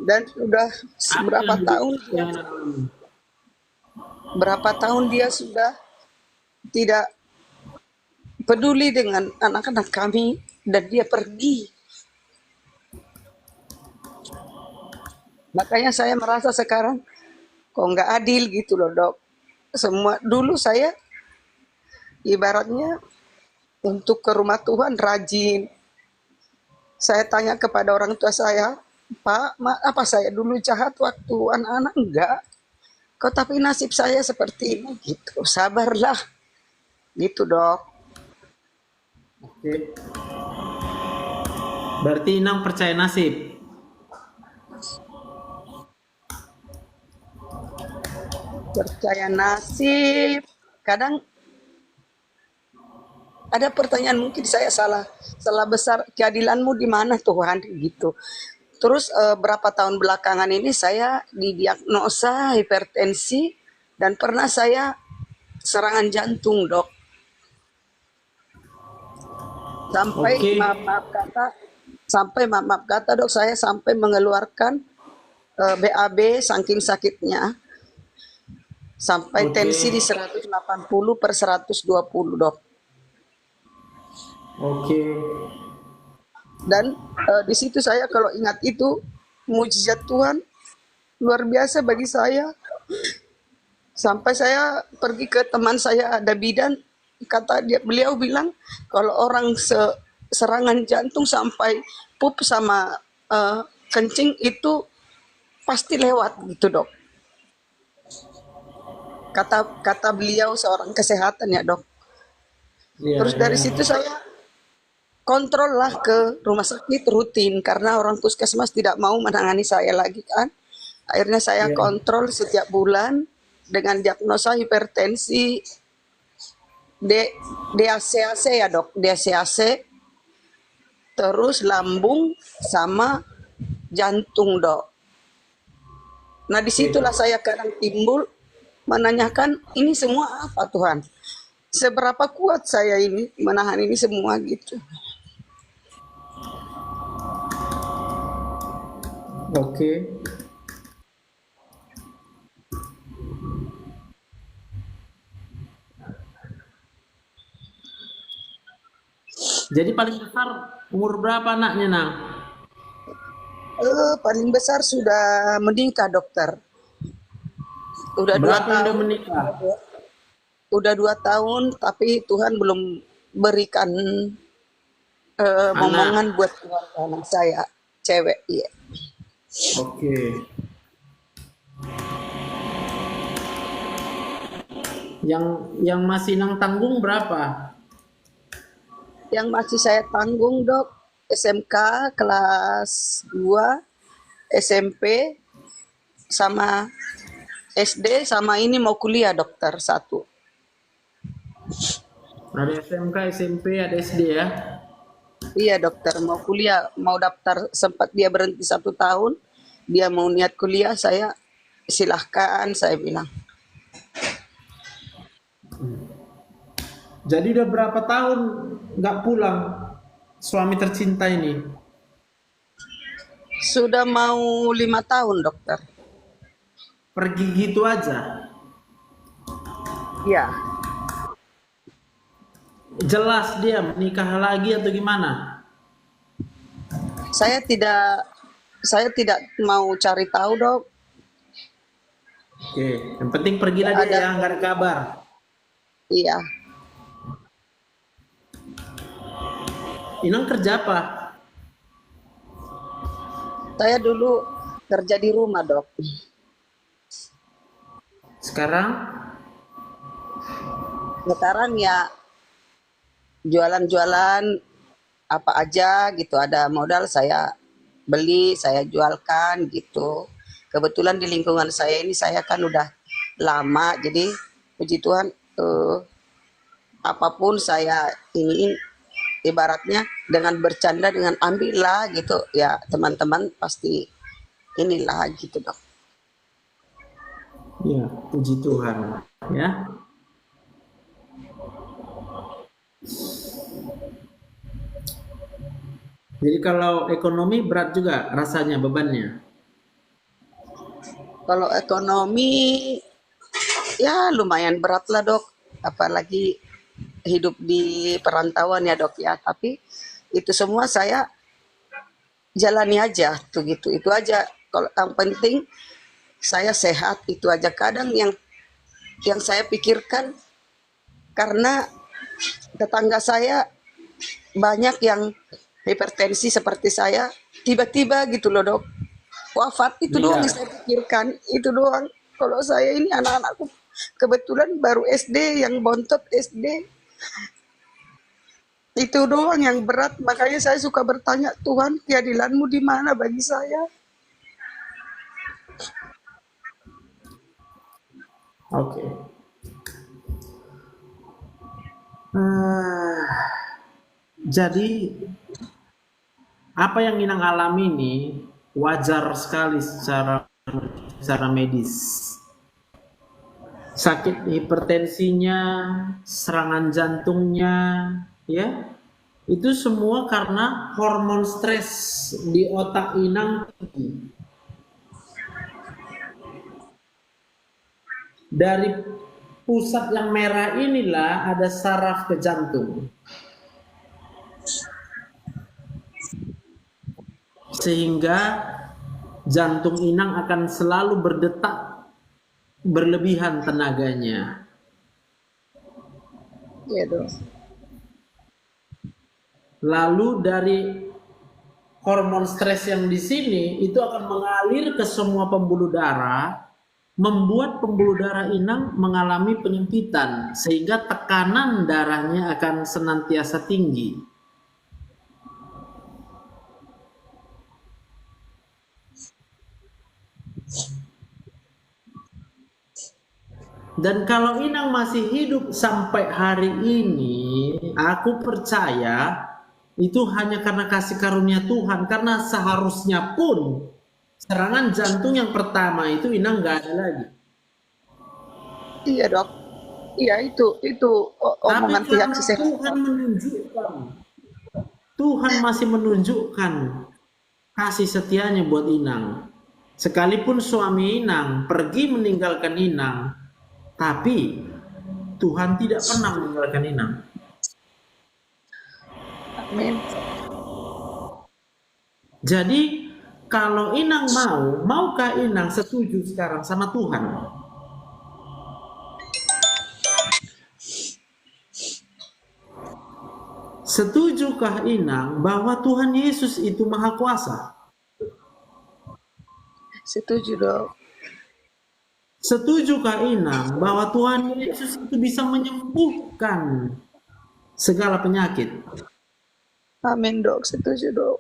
Dan sudah Apa berapa yang tahun dia, yang Anda alami? sudah tidak peduli dengan anak-anak kami dan dia pergi. Makanya saya merasa sekarang kok nggak adil gitu loh dok. Semua dulu saya ibaratnya untuk ke rumah Tuhan rajin. Saya tanya kepada orang tua saya, Pak, apa saya dulu jahat waktu anak-anak? Enggak. Kok tapi nasib saya seperti ini gitu. Sabarlah gitu dok. Oke. Berarti Inang percaya nasib. Percaya nasib. Kadang ada pertanyaan, mungkin saya salah salah besar, keadilanmu di mana Tuhan gitu. Terus berapa tahun belakangan ini saya didiagnosa hipertensi dan pernah saya serangan jantung dok. Sampai Oke. maaf kata dok, saya sampai mengeluarkan BAB saking sakitnya, sampai Oke. tensi di 180/120 dok. Oke. Dan di situ saya kalau ingat itu mujizat Tuhan luar biasa bagi saya. Sampai saya pergi ke teman saya ada bidan, beliau bilang kalau orang serangan jantung sampai pup sama kencing itu pasti lewat gitu dok. Kata beliau seorang kesehatan ya dok. Iya, Terus dari iya. situ saya kontrol lah ke rumah sakit rutin karena orang puskesmas tidak mau menangani saya lagi kan. Akhirnya saya Iya. kontrol setiap bulan dengan diagnosa hipertensi, DACAC ya dok, DACAC, terus lambung sama jantung dok. Nah disitulah saya kadang timbul menanyakan ini semua apa Tuhan? Seberapa kuat saya ini menahan ini semua gitu. Oke. Jadi paling besar umur berapa anaknya, Nang? Paling besar sudah menikah dokter. Udah dua Berapa yang udah tahun, menikah? udah 2 tahun, tapi Tuhan belum berikan Anak. momongan buat keluarga anak saya, cewek, iya. Oke. Yang masih nang tanggung berapa? Yang masih saya tanggung, Dok, SMK kelas 2, SMP, sama SD, sama ini mau kuliah dokter satu. Ada SMK, SMP, ada SD ya. Iya dokter, mau kuliah, mau daftar, sempat dia berhenti 1 tahun, dia mau niat kuliah, saya silahkan, saya bilang. Jadi udah berapa tahun nggak pulang suami tercinta ini? Sudah mau 5 tahun dokter. Pergi gitu aja. Iya, Jelas dia menikah lagi atau gimana? saya tidak saya tidak mau cari tahu dok. Oke, yang penting pergilah dia Ada, ya, nggak ada kabar. iya, Inang kerja apa? saya dulu kerja di rumah dok. Sekarang ya jualan-jualan apa aja gitu, ada modal saya beli, saya jualkan gitu. Kebetulan di lingkungan saya ini saya kan udah lama, jadi puji Tuhan apapun saya ini ibaratnya dengan bercanda, dengan ambillah gitu ya, teman-teman pasti inilah gitu dok. Ya, puji Tuhan. Ya, jadi kalau ekonomi berat juga rasanya bebannya. Kalau ekonomi ya lumayan berat lah dok, apalagi hidup di perantauan ya dok ya, tapi itu semua saya jalani aja tuh gitu, itu aja. Kalau yang penting saya sehat, itu aja. Kadang yang saya pikirkan, karena tetangga saya banyak yang hipertensi seperti saya, tiba-tiba gitu loh dok, wafat. Itu doang yang Iya. saya pikirkan, itu doang. Kalau saya ini anak-anakku kebetulan baru SD, yang bontot SD, itu doang yang berat. Makanya saya suka bertanya, Tuhan keadilanmu di mana bagi saya. Oke. Ah, jadi apa yang Inang alami ini wajar sekali secara medis. Sakit hipertensinya, serangan jantungnya, ya, itu semua karena hormon stres di otak Inang tinggi. Dari pusat yang merah inilah ada saraf ke jantung, sehingga jantung Inang akan selalu berdetak berlebihan tenaganya. Iya dok. Lalu dari hormon stres yang di sini itu akan mengalir ke semua pembuluh darah, membuat pembuluh darah Inang mengalami penyempitan, sehingga tekanan darahnya akan senantiasa tinggi. Dan kalau Inang masih hidup sampai hari ini, aku percaya itu hanya karena kasih karunia Tuhan. Karena seharusnya pun serangan jantung yang pertama itu Inang nggak ada lagi. Iya dok. Iya itu Tapi omongan pihak karena kesehatan. Tuhan masih menunjukkan kasih setianya buat Inang. Sekalipun suami Inang pergi meninggalkan Inang, tapi Tuhan tidak pernah meninggalkan Inang. Amin. Jadi kalau Inang maukah Inang setuju sekarang sama Tuhan? Setujukah Inang bahwa Tuhan Yesus itu maha kuasa? Setuju dok. Setujukah Inang bahwa Tuhan Yesus itu bisa menyembuhkan segala penyakit? Amin dok, setuju dok.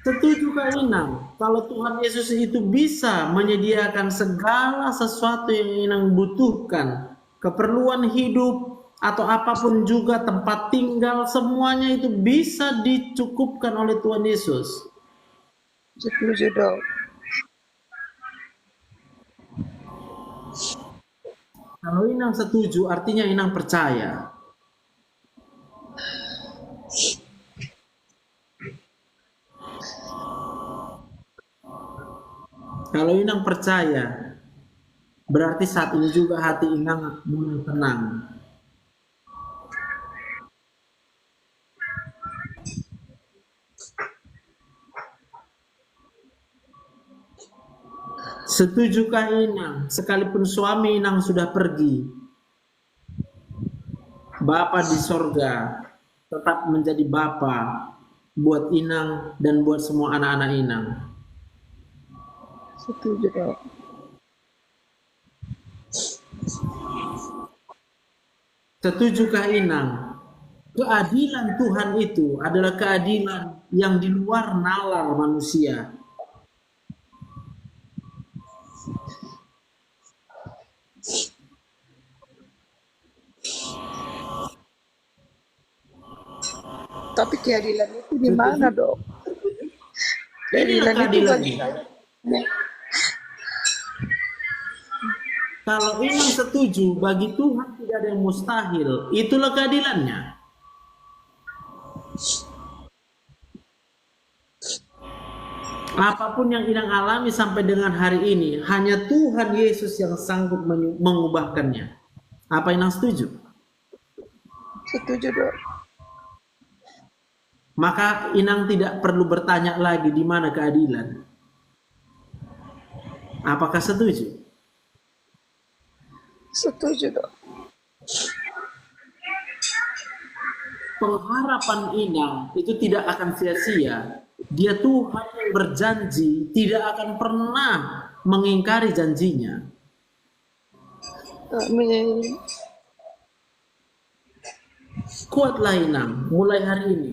Setujukah Inang kalau Tuhan Yesus itu bisa menyediakan segala sesuatu yang Inang butuhkan, keperluan hidup atau apapun juga, tempat tinggal, semuanya itu bisa dicukupkan oleh Tuhan Yesus? Setuju dok. Kalau Inang setuju, artinya Inang percaya. Kalau Inang percaya, berarti saat ini juga hati Inang mulai tenang. Setujukah Inang, sekalipun suami Inang sudah pergi, Bapa di sorga tetap menjadi Bapa buat Inang dan buat semua anak-anak Inang? Setuju dok. Setujukah Inang, keadilan Tuhan itu adalah keadilan yang di luar nalar manusia? Tapi keadilan itu di mana dok? Inilah Keadilan itu bagi keadilannya. saya. Kalau Inang setuju, bagi Tuhan tidak ada yang mustahil. Itulah keadilannya. Apapun yang Inang alami sampai dengan hari ini, hanya Tuhan Yesus yang sanggup mengubahkannya. Apa Inang setuju? Setuju dok. Maka Inang tidak perlu bertanya lagi di mana keadilan. Apakah setuju? Setuju dok. Pengharapan Inang itu tidak akan sia-sia. Dia Tuhan yang berjanji tidak akan pernah mengingkari janjinya. Amin. Kuatlah Inang mulai hari ini.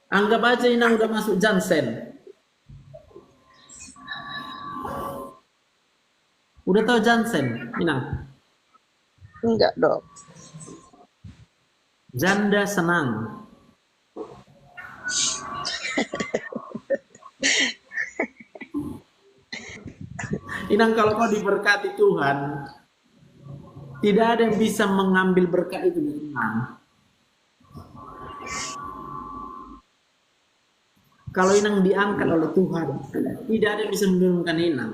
Anggap aja Inang udah masuk Jansen. Udah tahu Jansen, Inang? Enggak dok. Janda senang. Inang, kalau kau diberkati Tuhan, tidak ada yang bisa mengambil berkat itu dari Inang. Kalau Inang diangkat oleh Tuhan, tidak ada yang bisa menurunkan Inang.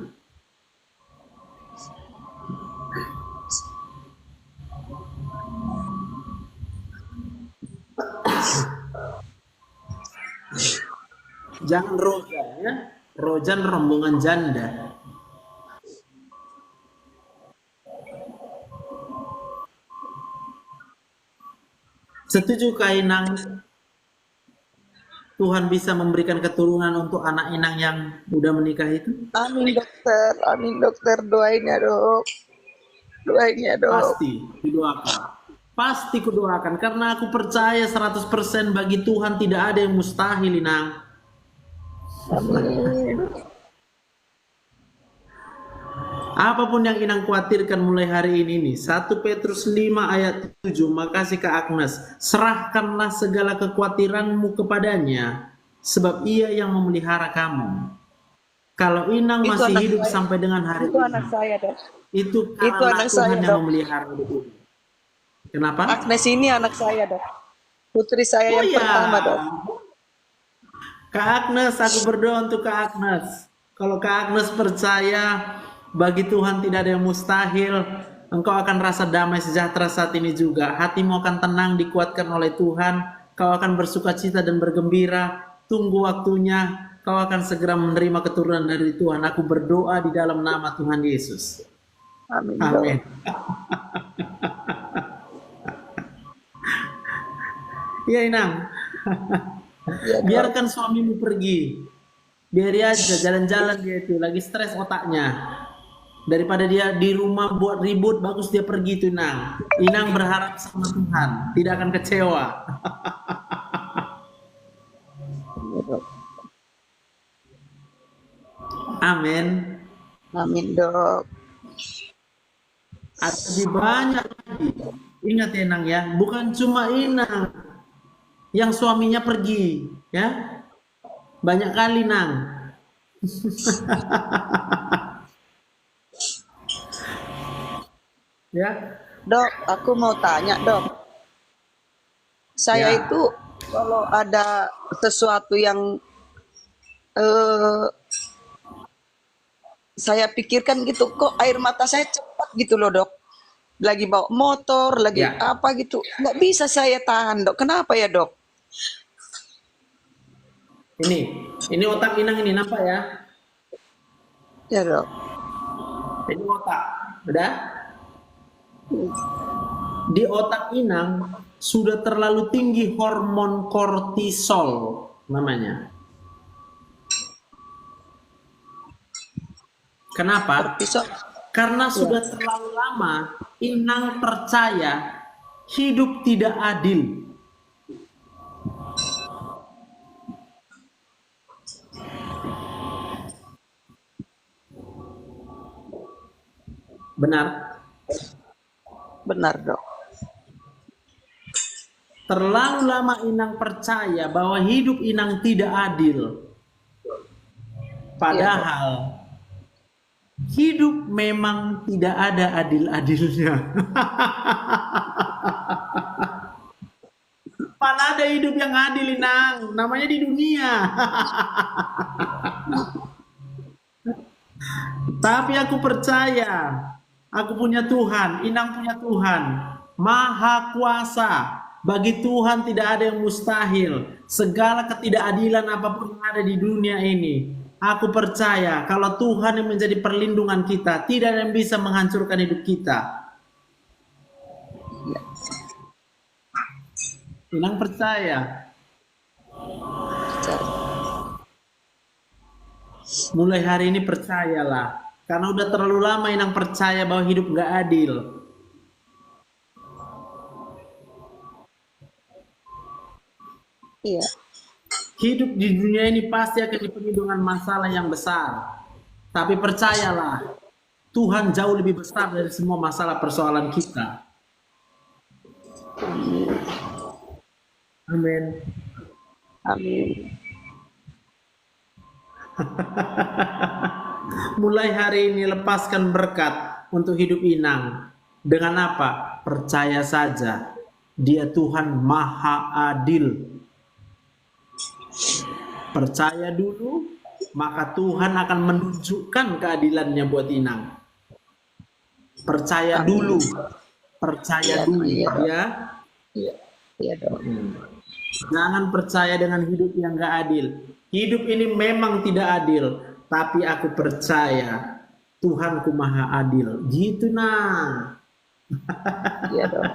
Jangan rojan ya, rojan rombongan janda. Setujukah Inang Tuhan bisa memberikan keturunan untuk anak Inang yang udah menikah itu? Amin dokter, doain ya dok. Doain ya dok. Pasti kudoakan. Pasti kudoakan karena aku percaya 100% bagi Tuhan tidak ada yang mustahil, Inang. Amin. Apapun yang Inang khawatirkan mulai hari ini nih, 1 Petrus 5 ayat 7, makasih Kak Agnes, serahkanlah segala kekhawatiranmu kepadanya, sebab ia yang memelihara kamu. Kalau Inang Itu masih anak hidup saya. sampai dengan hari Itu ini, anak saya dok. itu Itu karena anak Tuhan saya, yang Dok. memelihara hidup ini. Kenapa? Agnes ini anak saya dok. Putri saya Oh yang ya, pertama dok. Kak Agnes, aku berdoa untuk Kak Agnes. Kalau Kak Agnes percaya bagi Tuhan tidak ada yang mustahil, engkau akan rasa damai sejahtera saat ini juga. Hatimu akan tenang, dikuatkan oleh Tuhan. Kau akan bersuka cita dan bergembira. Tunggu waktunya, kau akan segera menerima keturunan dari Tuhan. Aku berdoa di dalam nama Tuhan Yesus. Amin dok. Amin. Iya Inang, Ya dok. biarkan suamimu pergi. Biar dia aja jalan-jalan, dia itu lagi stres otaknya. Daripada dia di rumah buat ribut, bagus dia pergi tuh Inang. Inang berharap sama Tuhan, tidak akan kecewa. Ya, dok. Amin. Amin dok. Ada lebih banyak lagi. Ingat ya Inang ya, bukan cuma Inang yang suaminya pergi, ya. Banyak kali Nang. Ya. Dok, aku mau tanya dok. Saya Ya. itu kalau ada sesuatu yang eh, saya pikirkan gitu, kok air mata saya cepat gitu loh dok. Lagi bawa motor, lagi Ya. apa gitu, nggak bisa saya tahan dok. Kenapa ya dok? Ini otak Inang ini nampak ya? Ya dok. Ini otak. Udah? Di otak Inang sudah terlalu tinggi hormon kortisol namanya. Kenapa? Bisa. Karena Ya. sudah terlalu lama Inang percaya hidup tidak adil. Benar? Benar dok. Terlalu lama Inang percaya bahwa hidup Inang tidak adil. Padahal hidup memang tidak ada adil-adilnya. Mana ada hidup yang adil Inang? Namanya di dunia. Tapi aku percaya, aku punya Tuhan, Inang punya Tuhan, Maha Kuasa. Bagi Tuhan tidak ada yang mustahil. Segala ketidakadilan apapun yang ada di dunia ini, aku percaya kalau Tuhan yang menjadi perlindungan kita, tidak ada yang bisa menghancurkan hidup kita. Inang percaya. Mulai hari ini percayalah. Karena udah terlalu lama Inang percaya bahwa hidup gak adil. Iya. Hidup di dunia ini pasti akan dipenuhi dengan masalah yang besar. Tapi percayalah, Tuhan jauh lebih besar dari semua masalah persoalan kita. Amin. Amin. Mulai hari ini lepaskan berkat untuk hidup Inang. Dengan apa? Percaya saja. Dia Tuhan Maha Adil. Percaya dulu, maka Tuhan akan menunjukkan keadilannya buat Inang. Percaya dulu. Percaya dulu ya. Iya. Iya dok. Jangan percaya dengan hidup yang gak adil. Hidup ini memang tidak adil, tapi aku percaya Tuhanku Maha Adil. Gitu Nang. Iya dok.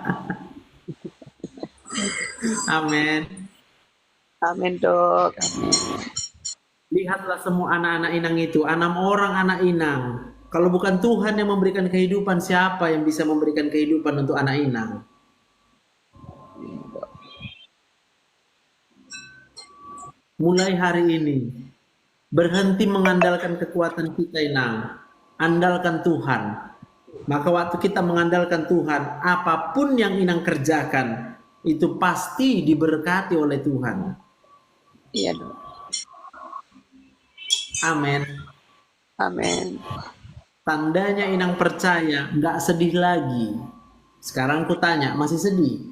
Amin. Amin dok. Amin. Lihatlah semua anak-anak Inang itu, 6 orang anak Inang. Kalau bukan Tuhan yang memberikan kehidupan, siapa yang bisa memberikan kehidupan untuk anak Inang? Mulai hari ini, berhenti mengandalkan kekuatan kita Inang. Andalkan Tuhan. Maka waktu kita mengandalkan Tuhan, apapun yang Inang kerjakan, itu pasti diberkati oleh Tuhan. Iya dok. Amin. Amin. Tandanya Inang percaya, nggak sedih lagi. Sekarang ku tanya, masih sedih?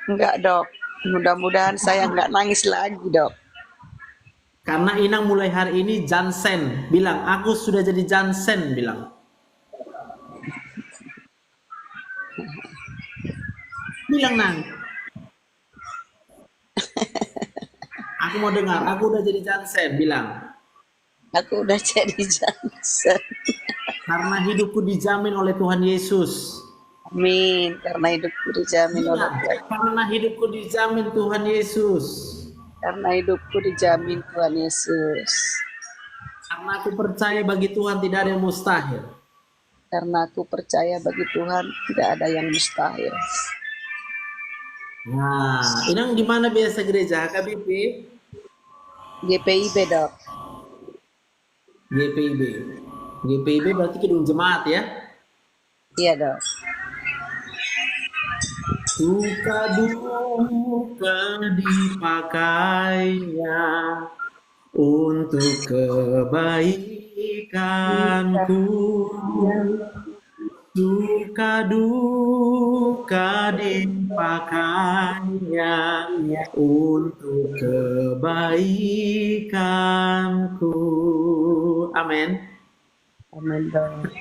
Enggak dok. Mudah-mudahan saya nggak nangis lagi dok. Karena Inang mulai hari ini Jansen. Bilang, aku sudah jadi Jansen, bilang. Bilang Nang. Aku mau dengar, aku udah jadi Jansen, bilang. Aku udah jadi Johnson. Karena hidupku dijamin oleh Tuhan Yesus. Amin. Karena hidupku dijamin oleh Ingat, Tuhan. karena hidupku dijamin Tuhan Yesus. Karena hidupku dijamin Tuhan Yesus. Karena aku percaya bagi Tuhan tidak ada yang mustahil. Karena aku percaya bagi Tuhan tidak ada yang mustahil. Nah, Inang di mana biasa gereja? HKBP? GPIB, Dok. GPIB. GPIB berarti gedung jemaat ya? Iya, Dok. Suka duka dipakainya untuk kebaikanku. Suka duka dipakainya untuk kebaikanku. Amin. Amin, Dok.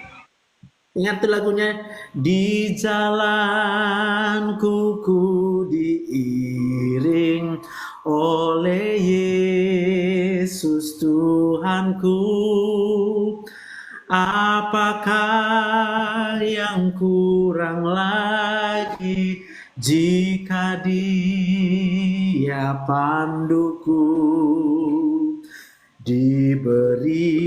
Ingat tuh lagunya, di jalanku ku diiring oleh Yesus Tuhanku. Apakah yang kurang lagi jika Dia panduku? Diberi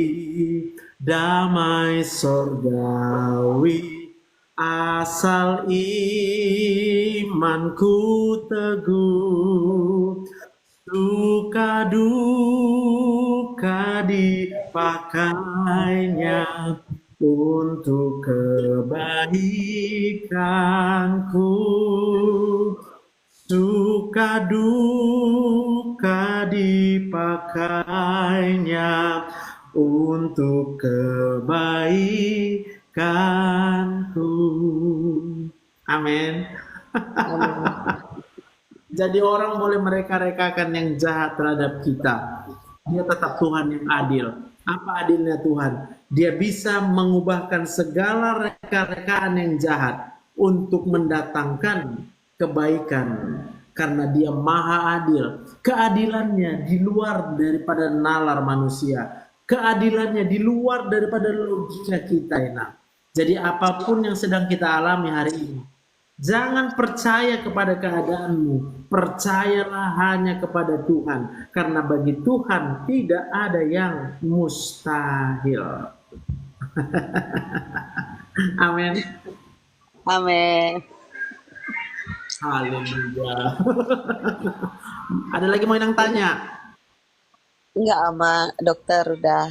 damai sorgawi asal imanku teguh. Suka duka dipakainya untuk kebaikanku. Suka duka dipakainya untuk kebaikanku. Amin. Jadi orang boleh mereka-rekakan yang jahat terhadap kita. Dia tetap Tuhan yang adil. Apa adilnya Tuhan? Dia bisa mengubahkan segala reka-rekaan yang jahat untuk mendatangkan kebaikan. Karena Dia maha adil. Keadilannya di luar daripada nalar manusia. Keadilannya di luar daripada logika kita, enak. Jadi apapun yang sedang kita alami hari ini, jangan percaya kepada keadaanmu, percayalah hanya kepada Tuhan, karena bagi Tuhan tidak ada yang mustahil. Amin. Amin. Haleluya. Ada lagi mau yang tanya? Enggak, sama dokter udah.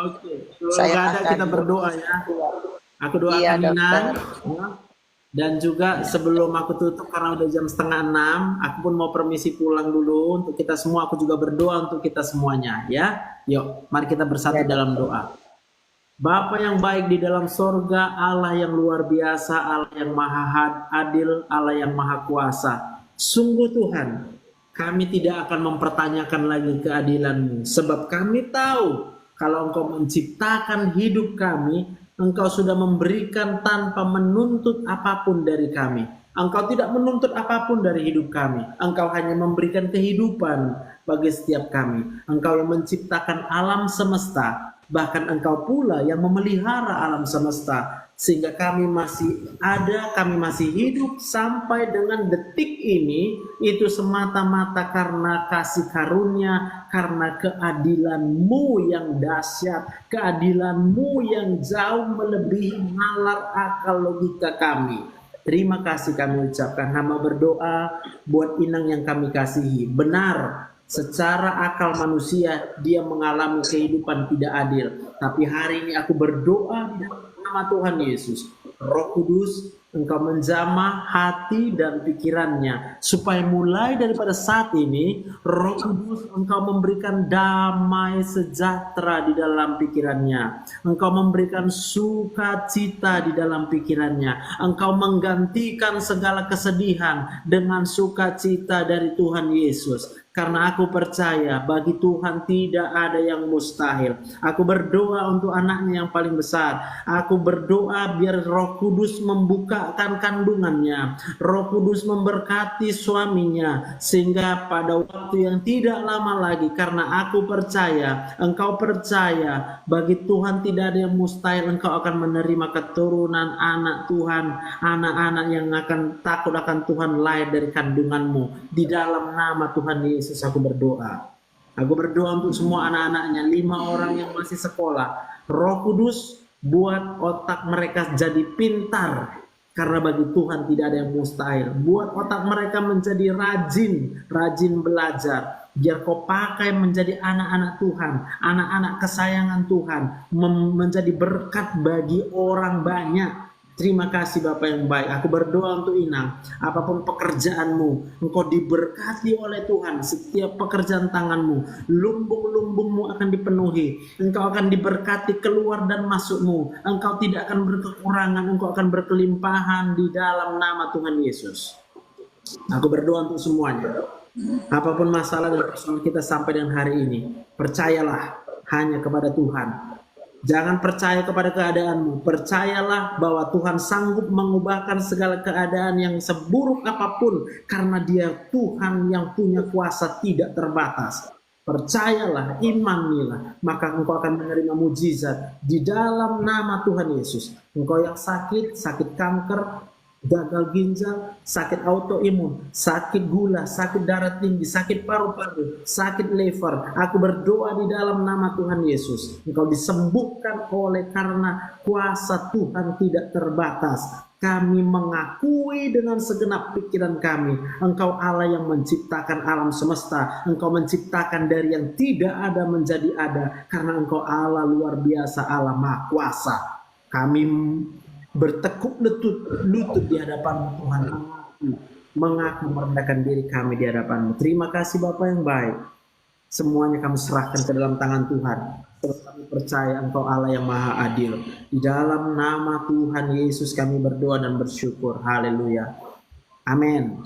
Oke, kalau Saya nggak ada akan kita berdoa ya. Aku Iya, doakan Inang. dokter. Ya. Dan juga sebelum aku tutup karena udah jam 5:30, aku pun mau permisi pulang dulu untuk kita semua. Aku juga berdoa untuk kita semuanya ya. Yuk, mari kita bersatu Ya, dalam doa. Bapa yang baik di dalam sorga, Allah yang luar biasa, Allah yang maha adil, Allah yang maha kuasa. Sungguh Tuhan, kami tidak akan mempertanyakan lagi keadilan-Mu, sebab kami tahu kalau Engkau menciptakan hidup kami, Engkau sudah memberikan tanpa menuntut apapun dari kami. Engkau tidak menuntut apapun dari hidup kami. Engkau hanya memberikan kehidupan bagi setiap kami. Engkau yang menciptakan alam semesta. Bahkan Engkau pula yang memelihara alam semesta. Sehingga kami masih ada, kami masih hidup sampai dengan detik ini. Itu semata-mata karena kasih karunia, karena keadilan-Mu yang dahsyat, keadilan-Mu yang jauh melebihi nalar akal logika kami. Terima kasih kami ucapkan. Hamba berdoa buat Inang yang kami kasihi. Benar, secara akal manusia dia mengalami kehidupan tidak adil. Tapi hari ini aku berdoa di dalam nama Tuhan Yesus. Roh Kudus, Engkau menjamah hati dan pikirannya, supaya mulai daripada saat ini Roh Kudus Engkau memberikan damai sejahtera di dalam pikirannya. Engkau memberikan sukacita di dalam pikirannya. Engkau menggantikan segala kesedihan dengan sukacita dari Tuhan Yesus. Karena aku percaya bagi Tuhan tidak ada yang mustahil. Aku berdoa untuk anaknya yang paling besar. Aku berdoa biar Roh Kudus membuka membukakan kandungannya. Roh Kudus memberkati suaminya, sehingga pada waktu yang tidak lama lagi, karena aku percaya, engkau percaya, bagi Tuhan tidak ada yang mustahil, engkau akan menerima keturunan anak Tuhan, anak-anak yang akan takut akan Tuhan lahir dari kandunganmu. Di dalam nama Tuhan Yesus aku berdoa. Aku berdoa untuk semua anak-anaknya, 5 orang yang masih sekolah. Roh Kudus buat otak mereka jadi pintar, karena bagi Tuhan tidak ada yang mustahil. Buat otak mereka menjadi rajin belajar. Biar kau pakai menjadi anak-anak Tuhan, anak-anak kesayangan Tuhan, menjadi berkat bagi orang banyak. Terima kasih Bapak yang baik. Aku berdoa untuk Inang, apapun pekerjaanmu, engkau diberkati oleh Tuhan. Setiap pekerjaan tanganmu, lumbung-lumbungmu akan dipenuhi. Engkau akan diberkati keluar dan masukmu. Engkau tidak akan berkekurangan, engkau akan berkelimpahan di dalam nama Tuhan Yesus. Aku berdoa untuk semuanya. Apapun masalah dan persoalan kita sampai dengan hari ini, percayalah hanya kepada Tuhan. Jangan percaya kepada keadaanmu. Percayalah bahwa Tuhan sanggup mengubahkan segala keadaan yang seburuk apapun, karena Dia Tuhan yang punya kuasa tidak terbatas. Percayalah, imanilah, maka engkau akan menerima mujizat di dalam nama Tuhan Yesus. Engkau yang sakit kanker, gagal ginjal, sakit autoimun, sakit gula, sakit darah tinggi, sakit paru-paru, sakit liver, aku berdoa di dalam nama Tuhan Yesus, engkau disembuhkan oleh karena kuasa Tuhan tidak terbatas. Kami mengakui dengan segenap pikiran kami, Engkau Allah yang menciptakan alam semesta. Engkau menciptakan dari yang tidak ada menjadi ada, karena Engkau Allah luar biasa, Allah Maha Kuasa. Kami bertekuk lutut di hadapan Tuhan, mengaku merendahkan diri kami di hadapan-Mu. Terima kasih Bapa yang baik. Semuanya kami serahkan ke dalam tangan Tuhan. Terus kami percaya Engkau Allah yang Maha Adil. Di dalam nama Tuhan Yesus kami berdoa dan bersyukur. Haleluya. Amin.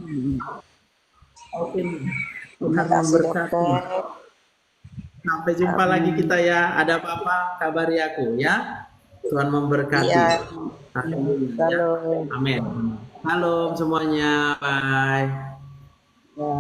Oke. Tuhan memberkati. Sampai jumpa lagi kita ya. Ada apa-apa kabari aku ya. Tuhan memberkati. Ya. Haleluya. Amin. Halo semuanya. Bye. Ya.